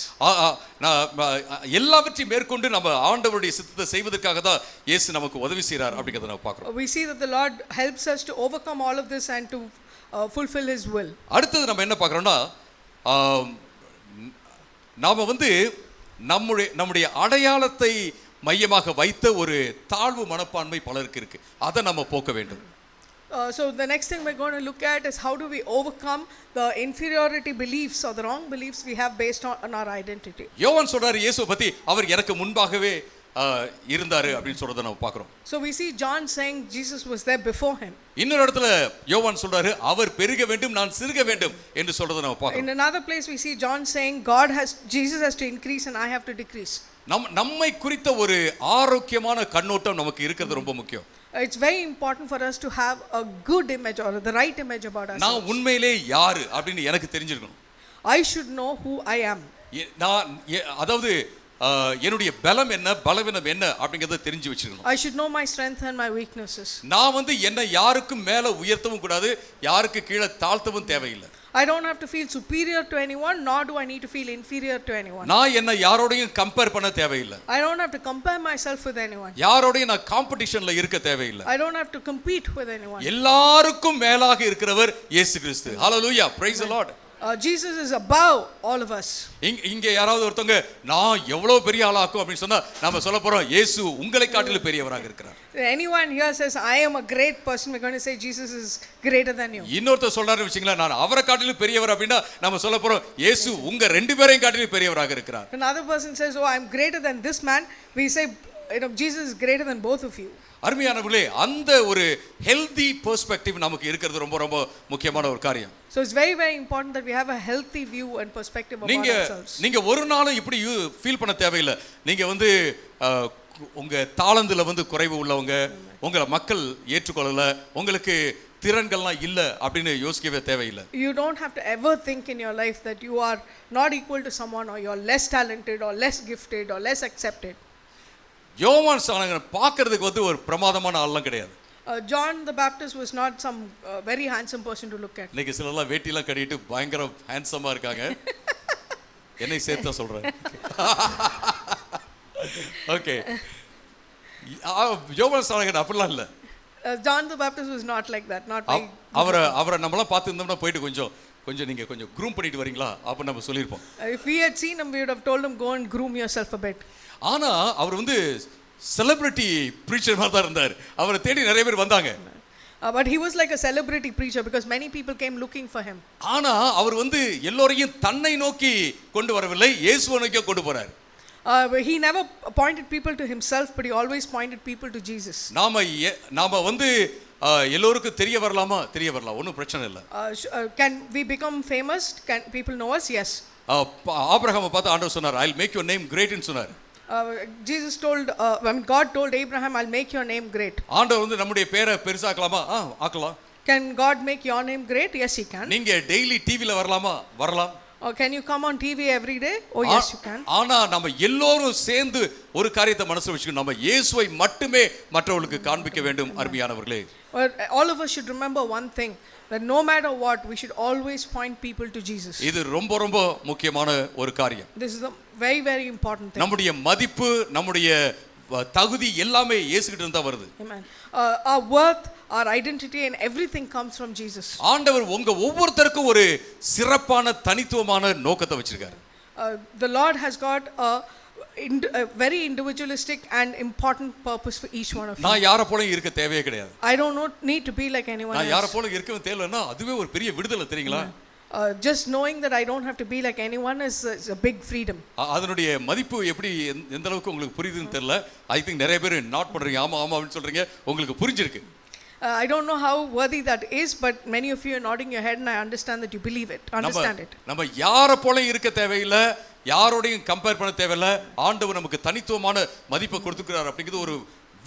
எல்லாவற்றையும் மேற்கொண்டு நம்ம ஆண்டவருடைய சித்தத்தை செய்வதற்காக தான் இயேசு நமக்கு உதவி செய்றார் அப்படிங்கறத நம்ம பார்க்கிறோம். We see that the Lord helps us to overcome all of this and to fulfill his will. அடுத்து நம்ம என்ன பார்க்கறோம்னா, நாம வந்து நம்முடைய அடையாளத்தை மையமாக வைத்த ஒரு தாழ்வு மனப்பான்மை பலருக்கு இருக்கு. அதை நம்ம போக்க வேண்டும். So the next thing we're going to look at is how do we overcome the inferiority beliefs or the wrong beliefs we have based on our identity. யோவான் சொல்றாரு இயேசுவை பத்தி, அவர் எனக்கு முன்பாகவே இருந்தாரு அப்படினு சொல்றத நம்ம பார்க்கிறோம். So we see John saying Jesus was there before him. இன்னொரு இடத்துல யோவான் சொல்றாரு அவர் பெருக வேண்டும் நான் சிறுக வேண்டும் என்று சொல்றத நம்ம பார்க்கிறோம். In another place we see John saying Jesus has to increase and I have to decrease. நம்மை குறித்த ஒரு ஆரோக்கியமான கண்ணோட்டம் நமக்கு இருக்கிறது ரொம்ப முக்கியம். It's very important for us to have a good image or the right image about ourselves. நான் உண்மையிலே யாரு அப்படினு எனக்கு தெரிஞ்சிருக்கணும். I should know who I am. நான் அதாவது என்னுடைய பலம் என்ன பலவீனம் என்ன அப்படிங்கறத தெரிஞ்சு வச்சிருக்கணும். I should know my strength and my weaknesses. நான் வந்து என்ன யாருக்கும் மேல உயர்த்தவும் கூடாது, யாருக்கு கீழே தாழ்த்தவும் தேவையில்லை. I don't have to feel superior to anyone, nor do I need to feel inferior to anyone. நான் என்ன யாரோடையும் கம்பேர் பண்ண தேவையில்லை. I don't have to compare myself with anyone. யாரோடையும் நான் காம்படிஷன்ல இருக்க தேவையில்லை. I don't have to compete with anyone. எல்லாருக்கும் மேலாக இருக்கிறவர் இயேசு கிறிஸ்து. Hallelujah, praise the Lord. Jesus is above all of us. இங்க யாராவது ஒருத்தங்க நான் எவ்வளவு பெரிய ஆளாக்கும் அப்படி சொன்னா நாம சொல்ல போறோம் இயேசு உங்களை காட்டிலும் பெரியவராக இருக்கிறார். Anyone here says I am a great person, we're going to say Jesus is greater than you. இன்னொருத்தர் சொல்றாரு வச்சீங்களா, நான் அவரை காட்டிலும் பெரியவர் அப்படினா நாம சொல்ல போறோம் இயேசு உங்க ரெண்டு பேரையும் காட்டிலும் பெரியவராக இருக்கிறார். Another person says oh I am greater than this man, we say Jesus is greater than both of you. அருமையானவர்களே, அந்த ஒரு ஹெல்தி பெர்ஸ்பெக்டிவ் நமக்கு இருக்கிறது ரொம்ப ரொம்ப முக்கியமான ஒரு காரியம். So it's very very important that we have a healthy view and perspective about ourselves. நீங்க ஒரு நாளும் இப்படி ஃபீல் பண்ண தேவையில்லை. நீங்க வந்து உங்க தாளந்துல வந்து குறைவு உள்ளவங்க, உங்களை மக்கள் ஏற்றுக்கொள்ளல, உங்களுக்கு திறன்கள்லாம் இல்ல அப்படினு யோசிக்கவே தேவையில்லை. You don't have to ever think in your life that you are not equal to someone or you are less talented or less gifted or less accepted. யோவான் ஸ்நானகன் பார்க்கிறதுக்கு வந்து ஒரு பிரமாதமான ஆளெல்லாம் கிடையாது. John the Baptist was not some very handsome person to look at. இன்னைக்கு சிலர்லாம் வேட்டிலாம் கட்டிட்டு பயங்கர ஹேண்ட்ஸமா இருக்காங்க. என்னை சேர்த்தா சொல்றேன். ஓகே, யோவான் ஸ்நானகன் அப்படிலாம் இல்ல. John the Baptist was not like that. Not very. அவரை நம்மளாம் பார்த்து இருந்தோம்னா போயிட்டு கொஞ்சம் நீங்க கொஞ்சம் க்ரூம் பண்ணிட்டு வரீங்களா அப்ப நம்ம சொல்லிருப்போம். If we had seen him, we would have told him, go and groom yourself a bit. ஆனா அவர் வந்து செலிபிரிட்டி பிரீச்சர் மாதிரி தான் இருந்தார். அவரை தேடி நிறைய பேர் வந்தாங்க. But he was like a celebrity preacher because many people came looking for him. ஆனா அவர் வந்து எல்லோரையும் தன்னை நோக்கி கொண்டு வரவில்லை, இயேசுவை நோக்கி கொண்டு போறார். He never pointed people to himself, but he always pointed people to Jesus. நாம வந்து எல்லோருக்கும் தெரிய வரலாமா? தெரிய வரலாம், ஒன்றும் பிரச்சனை இல்லை. Can we become famous? Can people know us? Yes. ஆபிரகாமை பார்த்து ஆண்டவர் சொன்னார், I'll make your name great ன்னு சொன்னார். Jesus told, God told Abraham, I'll make your name great. ஆண்டவர் வந்து நம்முடைய பேரை பெருசாக்கலாமா? ஆக்கலாம். Can God make your name great? Yes, he can. நீங்க டெய்லி டிவில வரலாமா? வரலாம். Or can you come on TV every day? Oh yes, you can. ஆனா நம்ம எல்லோரும் சேர்ந்து ஒரு காரியத்தை மனசுல வச்சுக்கணும், நம்ம இயேசுவை மட்டுமே மற்றவங்களுக்கு காண்பிக்க வேண்டும். அருமையானவர்களே, all of us should remember one thing, that no matter what, we should always point people to Jesus. இது ரொம்ப ரொம்ப முக்கியமான ஒரு காரியம். This is a very very important thing. நம்முடைய மதிப்பு, நம்முடைய தகுதி எல்லாமே இயேசு கிட்ட இருந்து வருது. Amen. Our worth, our identity and everything comes from Jesus. ஆண்டவர் உங்க ஒவ்வொருத்தருக்கும் ஒரு சிறப்பான தனித்துவமான நோக்கத்தை வச்சிருக்காரு. The Lord has got a very individualistic and important purpose for each one of you. நான் யாரை போல இருக்க தேவையே கிடையாது. I don't need to be like anyone else. நான் யாரை போல இருக்கவே தேவையில்லைன்னா அதுவே ஒரு பெரிய விடுதலை, தெரியுங்களா? Just knowing that I don't have to be like anyone is a big freedom. அதனுடைய மதிப்பு எப்படி எந்த அளவுக்கு உங்களுக்கு புரியுதுன்னு தெரியல. I think நிறைய பேர் நாட் பண்றீங்க, ஆமா ஆமா அப்படின்னு சொல்றீங்க, உங்களுக்கு புரிஞ்சிருக்கு. I don't know how worthy that is, but many of you are nodding your head and I understand that you believe it, understand it. நம்ம யாரை போல இருக்க தேவையில்லை, யாரோடையும் கம்பேர் பண்ண தேவையில்லை. ஆண்டவர் நமக்கு தனித்துவமான மதிப்பை கொடுத்துக்கிறார் அப்படிங்கிறது ஒரு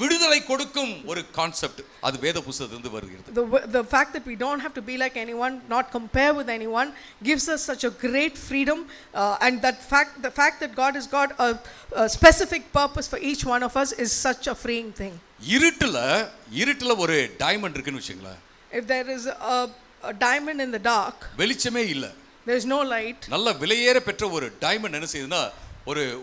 விடுதலை கொடுக்கும் ஒரு கான்செப்ட். அது வேத புத்தகத்திலிருந்து வருகிறது. The fact that we don't have to be like anyone, not compare with anyone, gives us such a great freedom, and the fact that God has got a specific purpose for each one of us is such a freeing thing. இருட்டுல ஒரு diamond இருக்குன்னு வெச்சுங்களா. If there is a diamond in the dark, வெளிச்சமே இல்ல, there is no light. நல்ல விலையேற பெற்ற ஒரு diamond என்ன செய்யுதுன்னா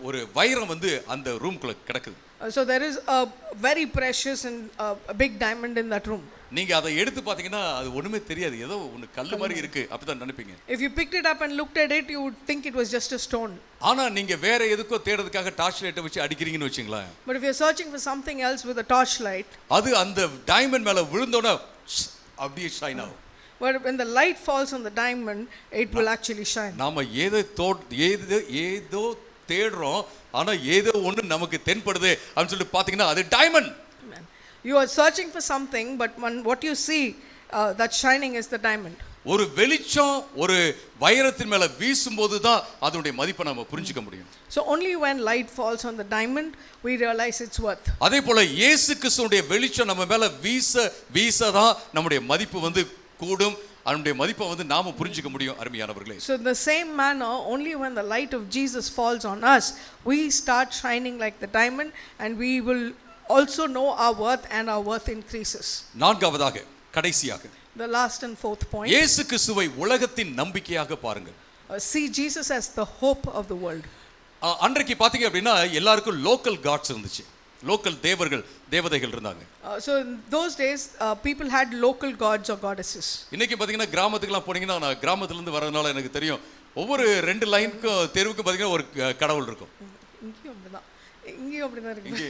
ஒரு வைரம் வந்து அந்த ரூம்க்குள்ள கிடக்குது. So there is a very precious and a big diamond in that room. நீங்க அதை எடுத்து பாத்தீங்கன்னா அது ஒண்ணுமே தெரியாது, ஏதோ ஒன்னு கல்லு மாதிரி இருக்கு அப்படிதான் நினைப்பீங்க. If you picked it up and looked at it, you would think it was just a stone. ஆனா நீங்க வேற எதுக்கோ தேடுறதுக்காக டார்ச் லைட்டை வச்சு அடிக்கிறீங்கன்னு வெச்சீங்களா. But if you're searching for something else with a torch light, அது அந்த டைமண்ட் மேல விழுந்தோட அப்படியே ஷைன் ஆகும். But when the light falls on the diamond, it will actually shine. நாம ஏதோ தேடுறோம், ஆனா ஏதோ ஒண்ணு நமக்கு தென்படுது அப்படி சொல்லி பாத்தீங்கன்னா அது diamond. You are searching for something, but what you see that shining is the diamond. ஒரு வெளிச்சம் ஒரு வைரத்தின் மேல வீசும்போது தான் அதனுடைய மதிப்பை நாம புரிஞ்சிக்க முடியும். So only when light falls on the diamond we realize its worth. அதே போல இயேசு கிறிஸ்துவினுடைய வெளிச்சம் நம்ம மேல வீச தான் நம்முடைய மதிப்பு வந்து கூடும், அதனுடைய மதிப்பை வந்து நாம புரிஞ்சிக்க முடியும். அருமையானவர்களே, so in the same manner, only when the light of Jesus falls on us, we start shining like the diamond, and we will also know our worth, and our worth increases. நான்காவதாக கடைசியாக, the last and fourth point, இயேசு கிறிஸ்துவை உலகத்தின் நம்பிக்கையாக பாருங்கள். See Jesus as the hope of the world. அன்றைக்கு பாத்தீங்க அப்படின்னா எல்லாருக்கும் லோக்கல் காட்ஸ் இருந்துச்சு, லோக்கல் தேவதைகள் இருந்தாங்க. So in those days people had local gods or goddesses. இன்னைக்கு பாத்தீங்கன்னா கிராமத்துக்குலாம் போனீங்கன்னா, நான் கிராமத்துல இருந்து வரதுனால எனக்கு தெரியும், ஒவ்வொரு 2 லைனுக்கும் தெருவுக்கு பாத்தீங்கன்னா ஒரு கடவுள் இருக்கும். இங்கேயும் அப்படிதான் இருக்கு.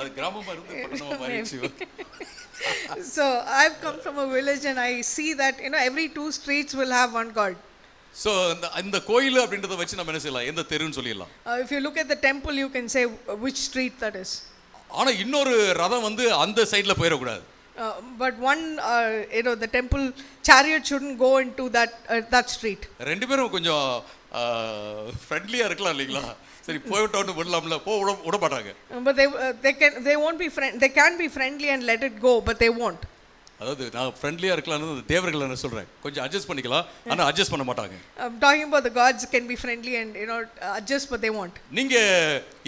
அது கிராமமா இருந்து பட்டணமா மாறிடுச்சு. So I've come from a village and I see that every 2 streets will have one god. So இந்த கோயில் அப்படின்றத வச்சு நம்ம என்ன செய்யலாம், எந்த தெருன்னு சொல்லிடலாம். If you look at the temple, you can say which street that is. ஆனா இன்னொரு ரதம் வந்து அந்த சைடுல போயிட கூடாது. But one the temple chariot shouldn't go into that street. ரெண்டு பேரும் கொஞ்சம் ஃப்ரெண்ட்லியா இருக்கலாம் இல்லீங்களா, சரி போய்ட்டோன்னு விடலாம்ல, விட மாட்டாங்க. But they won't be they can be friendly and let it go, but they won't. அதாவது நான் ஃப்ரெண்ட்லியா இருக்கலாம்னு தேவர்கள் என்ன சொல்றேன், கொஞ்சம் அட்ஜஸ்ட் பண்ணிக்கலாம், ஆனா அட்ஜஸ்ட் பண்ண மாட்டாங்க. I'm talking about the gods can be friendly and adjust, but they won't. நீங்க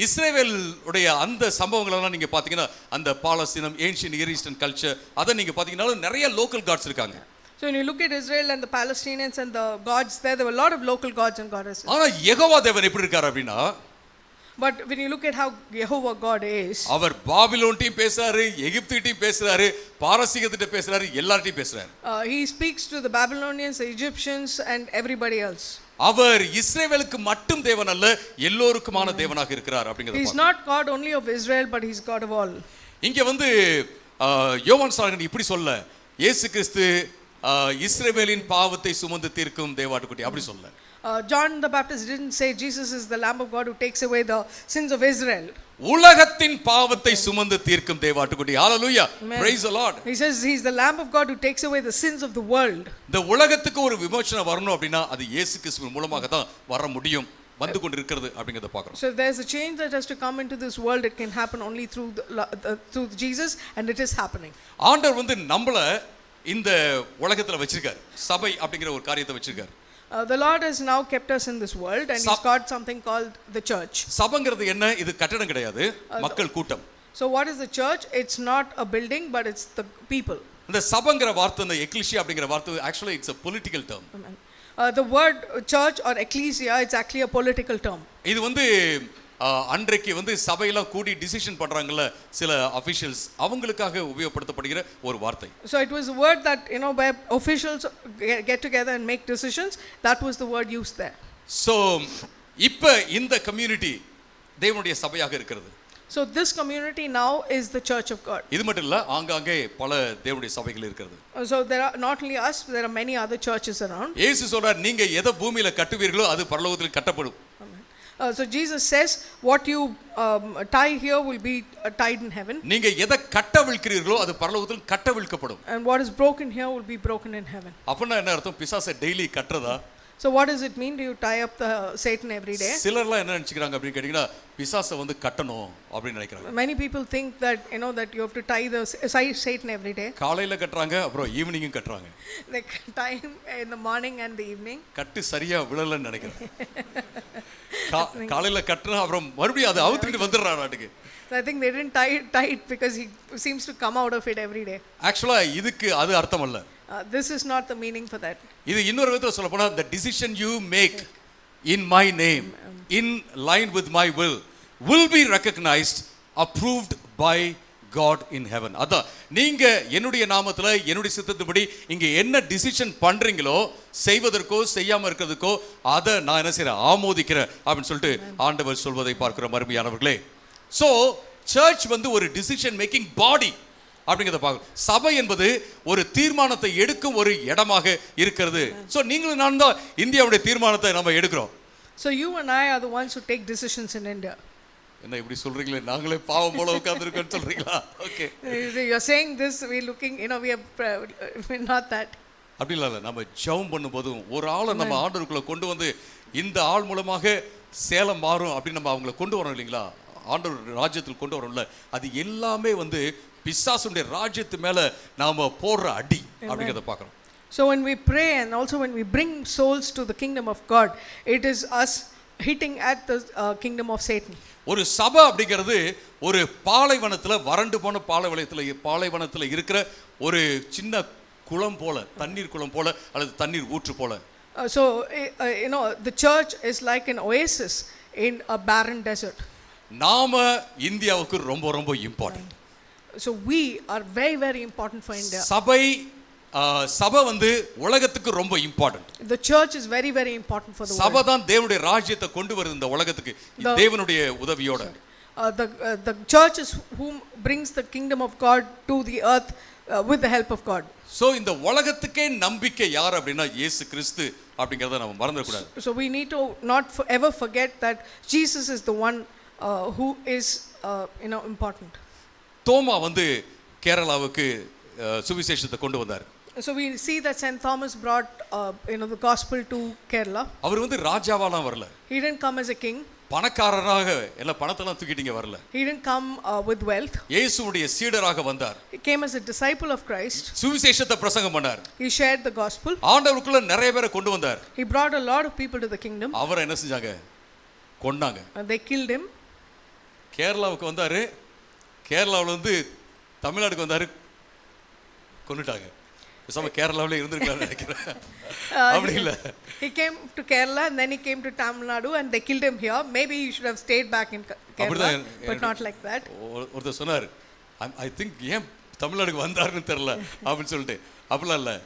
இஸ்ரவேல் உடைய அந்த சம்பவங்கள் எல்லாம் நீங்க பாத்தீங்கன்னா, அந்த பாலஸ்தீனம், ஏன்ஷியன்ட் நியர் ஈஸ்டர்ன் கல்ச்சர், அத நீங்க பாத்தீங்கன்னா நிறைய லோக்கல் காட்ஸ் இருக்காங்க. So when you look at Israel and the Palestinians and the gods there were a lot of local gods and goddesses. ஆனா யெகோவா தேவன் எப்படி இருக்கார் அப்படினா, But when you look at how Jehovah God is, அவர் பாபிலோன்டையும் பேசுறாரு, எகிப்துகிட்டையும் பேசுறாரு, பாரசீகத்திட்ட பேசுறாரு, எல்லார்ட்டையும் பேசுறாரு. He speaks to the Babylonians, the Egyptians and everybody else. அவர் இஸ்ரவேலுக்கு மட்டும் தேவன் அல்ல, எல்லோருக்குமான தேவனாக இருக்கிறார் அப்படிங்கறது. He is not God only of Israel, but he is God of all. இங்க வந்து யோவான் சாணகன் இப்படி சொல்ல, இயேசு கிறிஸ்து இஸ்ரவேலின் பாவத்தை சுமந்து தீர்க்கும் தேவாட்டுக்குட்டி அப்படி சொல்ல. John the Baptist didn't say Jesus is the Lamb of God who takes away the sins of Israel. உலகத்தின் பாவத்தை சுமந்து தீர்க்கும் தேவாட்டுக்குட்டி. ஹalleluya, praise the Lord. He says he is the Lamb of God who takes away the sins of the world. இந்த உலகத்துக்கு ஒரு விமோசனம் வரணும் அப்படினா அது இயேசு கிறிஸ்துவின் மூலமாக தான் வர முடியும், வந்து கொண்டிருக்கிறது அப்படிங்கறத பார்க்கிறோம். So there is a change that has to come into this world. It can happen only through Jesus, and it is happening. ஆண்டவர் வந்து நம்மள இந்த உலகத்துல வச்சிருக்கார், சபை அப்படிங்கற ஒரு காரியத்தை வச்சிருக்கார். The Lord has now kept us in this world, and he's got something called the church. சபைங்கிறது என்ன? இது கட்டடம் கிடையாது, மக்கள் கூட்டம். So what is the church? It's not a building, but it's the people. இந்த சபைங்கிற வார்த்தை, இந்த எக்லீசியா அப்படிங்கிற வார்த்தை actually it's a political term. The word church or ecclesia, it's actually a political term. இது வந்து அன்றைக்கு வந்து சபையெல்லாம் கூடி டிசிஷன் பண்றாங்கல்ல சில அபிஷியல்ஸ், அவங்களுக்காக உபயோகப்படுத்தப்படுகிற ஒரு வார்த்தை. So it was a word that where officials get together and make decisions. That was the word used there. So இப்ப இந்த கம்யூனிட்டி தேவனுடைய சபையாக இருக்கிறது. So this community now is the church of God. இது மட்டும் இல்ல, ஆங்காங்கே பல தேவனுடைய சபைகள் இருக்கிறது. So there are not only us, there are many other churches around. இயேசு சொல்றார், நீங்க எதை பூமியில கட்டுவீர்களோ அது பரலோகத்தில் கட்டப்படும். So Jesus says what you tie here will be tied in heaven. நீங்க எதை கட்டவிழ்க்கிறீர்களோ அது பரலோகத்தில் கட்டவிழ்க்கப்படும். And what is broken here will be broken in heaven. அப்பனா என்ன அர்த்தம்? பிசாசை daily கட்டறதா? So what does it mean? Do you tie up the Satan every day? சிலர்லாம் என்ன நினைச்சுக்கிறாங்க அப்படி கேட்டிங்கன்னா, பிசாசை வந்து கட்டணும் அப்படி நினைக்கிறாங்க. Many people think that that you have to tie the Satan every day. காலையில கட்டறாங்க, அப்புறம் ஈவினிங்கும் கட்டறாங்க. They tie him in the morning and the evening. கட்டு சரியா விழலன்னு நினைக்கிறேன். காலையில கட்டறா, அப்புறம் மறுபடியும் அது அவுத்துக்கிட்டு வந்துறானாட்டுக்கு. I think they didn't tie it because he seems to come out of it every day. ஆக்சுவலா இதுக்கு அது அர்த்தம் அல்ல. This is not the meaning for that. இது இன்னொரு விதத்துல சொல்ல போனா, the decision you make in my name, in line with my will be recognized, approved by God in heaven. அதான் நீங்க என்னுடைய நாமத்துல என்னுடைய சித்தத்தின்படி இங்க என்ன டிசிஷன் பண்றீங்களோ, செய்வதற்கோ செய்யாம இருக்கிறதுக்கோ அதை நான் என்ன செய்றேன்? ஆமோதிக்கிறேன் அப்படின்னு சொல்லிட்டு ஆண்டவர் சொல்வதை பார்க்கிறோம் அருமையானவர்களே. So church வந்து ஒரு decision making body அப்படிங்கறத பார்க்கணும். சபை என்பது ஒரு தீர்மானத்தை எடுக்கும் ஒரு இடமாக இருக்கிறது. சோ நீங்களும் நான் தான் இந்தியாவுடைய தீர்மானத்தை நம்ம எடுக்கிறோம். So you and I are the ones who take decisions in India. என்ன இப்படி சொல்றீங்களே, நாங்களே பாவம் போல உட்கார்ந்திருக்கோம்னு சொல்றீங்களா? Okay, you are saying this, we looking, we are not that. அப்படி இல்ல, நம்ம ஜெபம் பண்ணும்போது ஒரு ஆளை நம்ம ஆண்டவருக்குள்ள கொண்டு வந்து இந்த ஆள் மூலமாக சேலம் மாறும் அப்படி நம்ம அவங்களை கொண்டு வரோம் இல்லைங்களா, ஆண்டவர் ராஜ்யத்தில் கொண்டு வரோம்ல, அது எல்லாமே வந்து பிசாசுடைய ராஜ்யத்து மேல நாம போடுற அடி அப்படிங்கறத பார்க்கறோம். So when we pray and also when we bring souls to the kingdom of God, it is us hitting at the kingdom of Satan. ஒரு சபை அப்படிங்கிறது ஒரு பாலைவனத்துல, வறண்டு போன பாலைவனத்துல இருக்கிற ஒரு சின்ன குளம் போல, தண்ணீர் குளம் போல அல்லது தண்ணீர் ஊற்று போல. So the church is like an oasis in a barren desert. நாம இந்தியாவுக்கு ரொம்ப ரொம்ப important. So we are very very important for India. சபை வந்து உலகத்துக்கு ரொம்ப important. The church is very very important for the world. சபை தான் தேவனுடைய ராஜ்யத்தை கொண்டு வருது இந்த உலகத்துக்கு தேவனுடைய உதவியோட. The church is whom brings the kingdom of God to the earth with the help of God. So இந்த உலகத்துக்கே நம்பிக்கை யார் அப்படினா இயேசு கிறிஸ்து அப்படிங்கறத நாம மறந்துட கூடாது. So we need to not ever forget that Jesus is the one who is important. தோமா வந்து கேரளாவுக்கு சுவிசேஷத்தை கொண்டு வந்தார். So we see that Saint Thomas brought the gospel to Kerala. அவர் வந்து ராஜாவாலாம் வரல. He didn't come as a king. பணக்காரராக எல்லாம் பணத்தெல்லாம் தூக்கிட்டீங்க வரல. He didn't come with wealth. இயேசுவுடைய சீடராக வந்தார். He came as a disciple of Christ. சுவிசேஷத்தை பிரசங்கம் பண்ணார். He shared the gospel. ஆண்டவருக்குள்ள நிறைய பேரை கொண்டு வந்தார். He brought a lot of people to the kingdom. அவரை என்ன செஞ்சாங்க? கொன்னாங்க. They killed him. கேரளாவுக்கு வந்தாரு. கேரளாவுல இருந்து தமிழ்நாட்டுக்கு வந்தாரு, கொன்னுட்டாங்க. பேசாம கேரளாவிலே இருந்திருக்கலாம்னு நினைக்கிறேன். அப்படி இல்ல. He came to Kerala and then he came to Tamil Nadu and they killed him here. Maybe he should have stayed back in Kerala, but not like that. ஒருத்தர் சொன்னார், ஐ திங்க் ஏன் தமிழ்நாடுக்கு வந்தாருன்னு தெரியல அப்படின்னு சொல்லிட்டு. அப்படிலாம் இல்லை,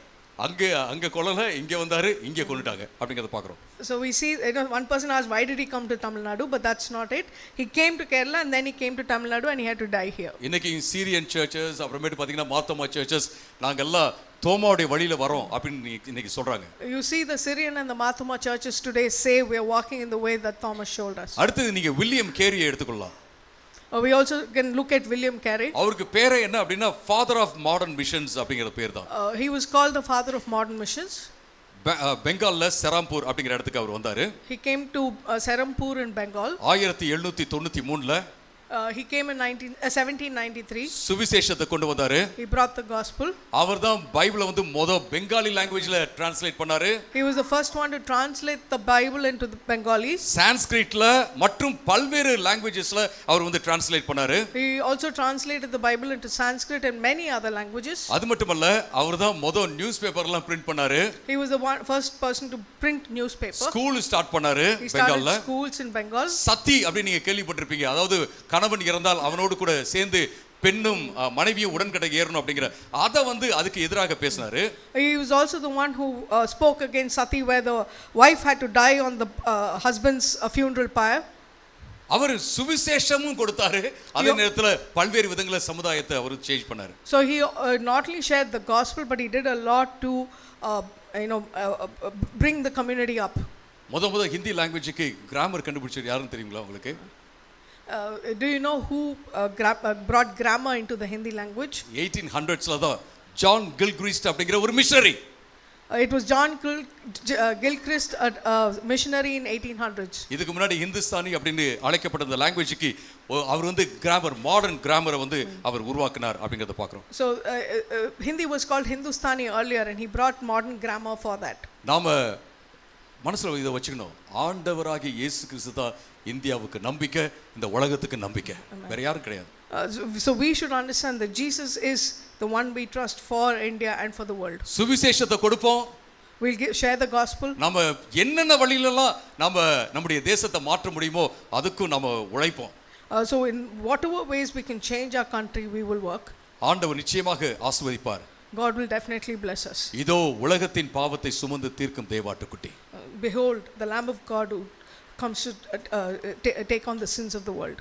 அங்கே கொல்லல, இங்கே வந்தாரு, இங்கே கொண்டுட்டாங்க அப்படிங்கிறத பார்க்குறோம். So we see, one person asked why did he come to Tamil Nadu, but that's not it. He came to Kerala and then he came to Tamil Nadu and he had to die here. இன்னைக்கு Syrian churches, அப்புறமேட்டு பார்த்தீங்கன்னா Marthoma churches, நாங்கெல்லாம் தோமாவுடைய வழியில வரோம் அப்படின்னு இன்னைக்கு சொல்றாங்க. You see the Syrian and the Marthoma churches today say we are walking in the way that Thomas showed us. அடுத்து நீங்க வில்லியம் கேரியை எடுத்துக்கொள்ளலாம். We also can look at William Carey. அவருக்கு பேரே என்ன அப்படின்னா ஃபாதர் ஆஃப் மாடர்ன் மிஷன்ஸ் அப்படிங்கிற பேர் தான். He was called the father of modern missions. பெங்கால்ல Serampore அப்படிங்கிற இடத்துக்கு அவர் வந்தாரு. He came to Serampur in Bengal. 1793ல He came in 1793. சுவிசேஷத்தை கொண்டு வந்தாரு. He brought the gospel. அவர்தான் பைபிளை வந்து பெங்காலி லாங்குவேஜ்ல டிரான்ஸ்லேட் பண்ணாரு. He was the first one to translate the Bible into the Bengali. சான்ஸ்கிரிட்ல மற்றும் பல்வேறு லாங்குவேஜஸ்ல அவர் வந்து டிரான்ஸ்லேட் பண்ணாரு. He also translated the Bible into Sanskrit and many other languages. அது மட்டுமல்ல, அவர்தான் நியூஸ் பேப்பர்லாம் பிரிண்ட் பண்ணாரு. He was the first person to print newspaper. School start பண்ணாரு பெங்கால்ல. He started schools in Bengal. சத்தி அப்படி நீங்க கேள்விப்பட்டிருப்பீங்க. அதாவது கணவன் இறந்தால் அவனோடு கூட சேர்ந்து பெண்ணும் மனைவியும் உடன்கட்டை ஏறணும் அப்படிங்கிற அத வந்து அதுக்கு எதிராக பேசினாரு. He was also the one who spoke against sati, where the wife had to die on the husband's funeral pyre. அவர் சுவிசேஷமும் கொடுத்தாரு, அதே நேரத்துல பல்வேறு விதங்கள சமுதாயத்தை அவர் சேஞ்ச் பண்ணாரு. So he not only shared the gospel but he did a lot to bring the community up. முத Hindi லாங்குவேஜ்க்கு grammar கண்டுபிடிச்சது யாருன்னு தெரியுங்களா உங்களுக்கு? Do you know who brought grammar into the Hindi language? 1800sல தான் ஜான் கில்கிரிஸ்ட் அப்படிங்கிற ஒரு missionary. It was John Gilchrist, a missionary in 1800s. இதுக்கு முன்னாடி ஹிந்துஸ்தானி அப்படின்னு அழைக்கப்பட்ட அந்த லாங்குவேஜ்க்கு அவர் வந்து கிராமர், மாடர்ன் கிராமரை வந்து அவர் உருவாக்கினார் அப்படிங்கறத பார்க்கிறோம். So Hindi was called Hindustani earlier and he brought modern grammar for that. நாம மனசுல இதை வச்சுக்கணும், ஆண்டவராகிய இயேசு கிறிஸ்து தான் இந்தியாவுக்கு நம்பிக்கை, இந்த உலகத்துக்கு நம்பிக்கை, வேற யாரும் கிடையாது. So we should understand that Jesus is the one we trust for India and for the world. சுவிசேஷத்தை கொடுப்போம், we'll share the gospel. நம்ம என்னென்ன வழியிலலாம் நம்முடைய தேசத்தை மாற்ற முடியுமோ அதுக்கு நம்ம உழைப்போம். So in whatever ways we can change our country, we will work. ஆண்டவர் நிச்சயமாக ஆசீர்வதிப்பார். God will definitely bless us. இதோ உலகத்தின் பாவத்தை சுமந்து தீர்க்கும் தேவாட்டுக்குட்டி. Behold the Lamb of God who comes to take on the sins of the world.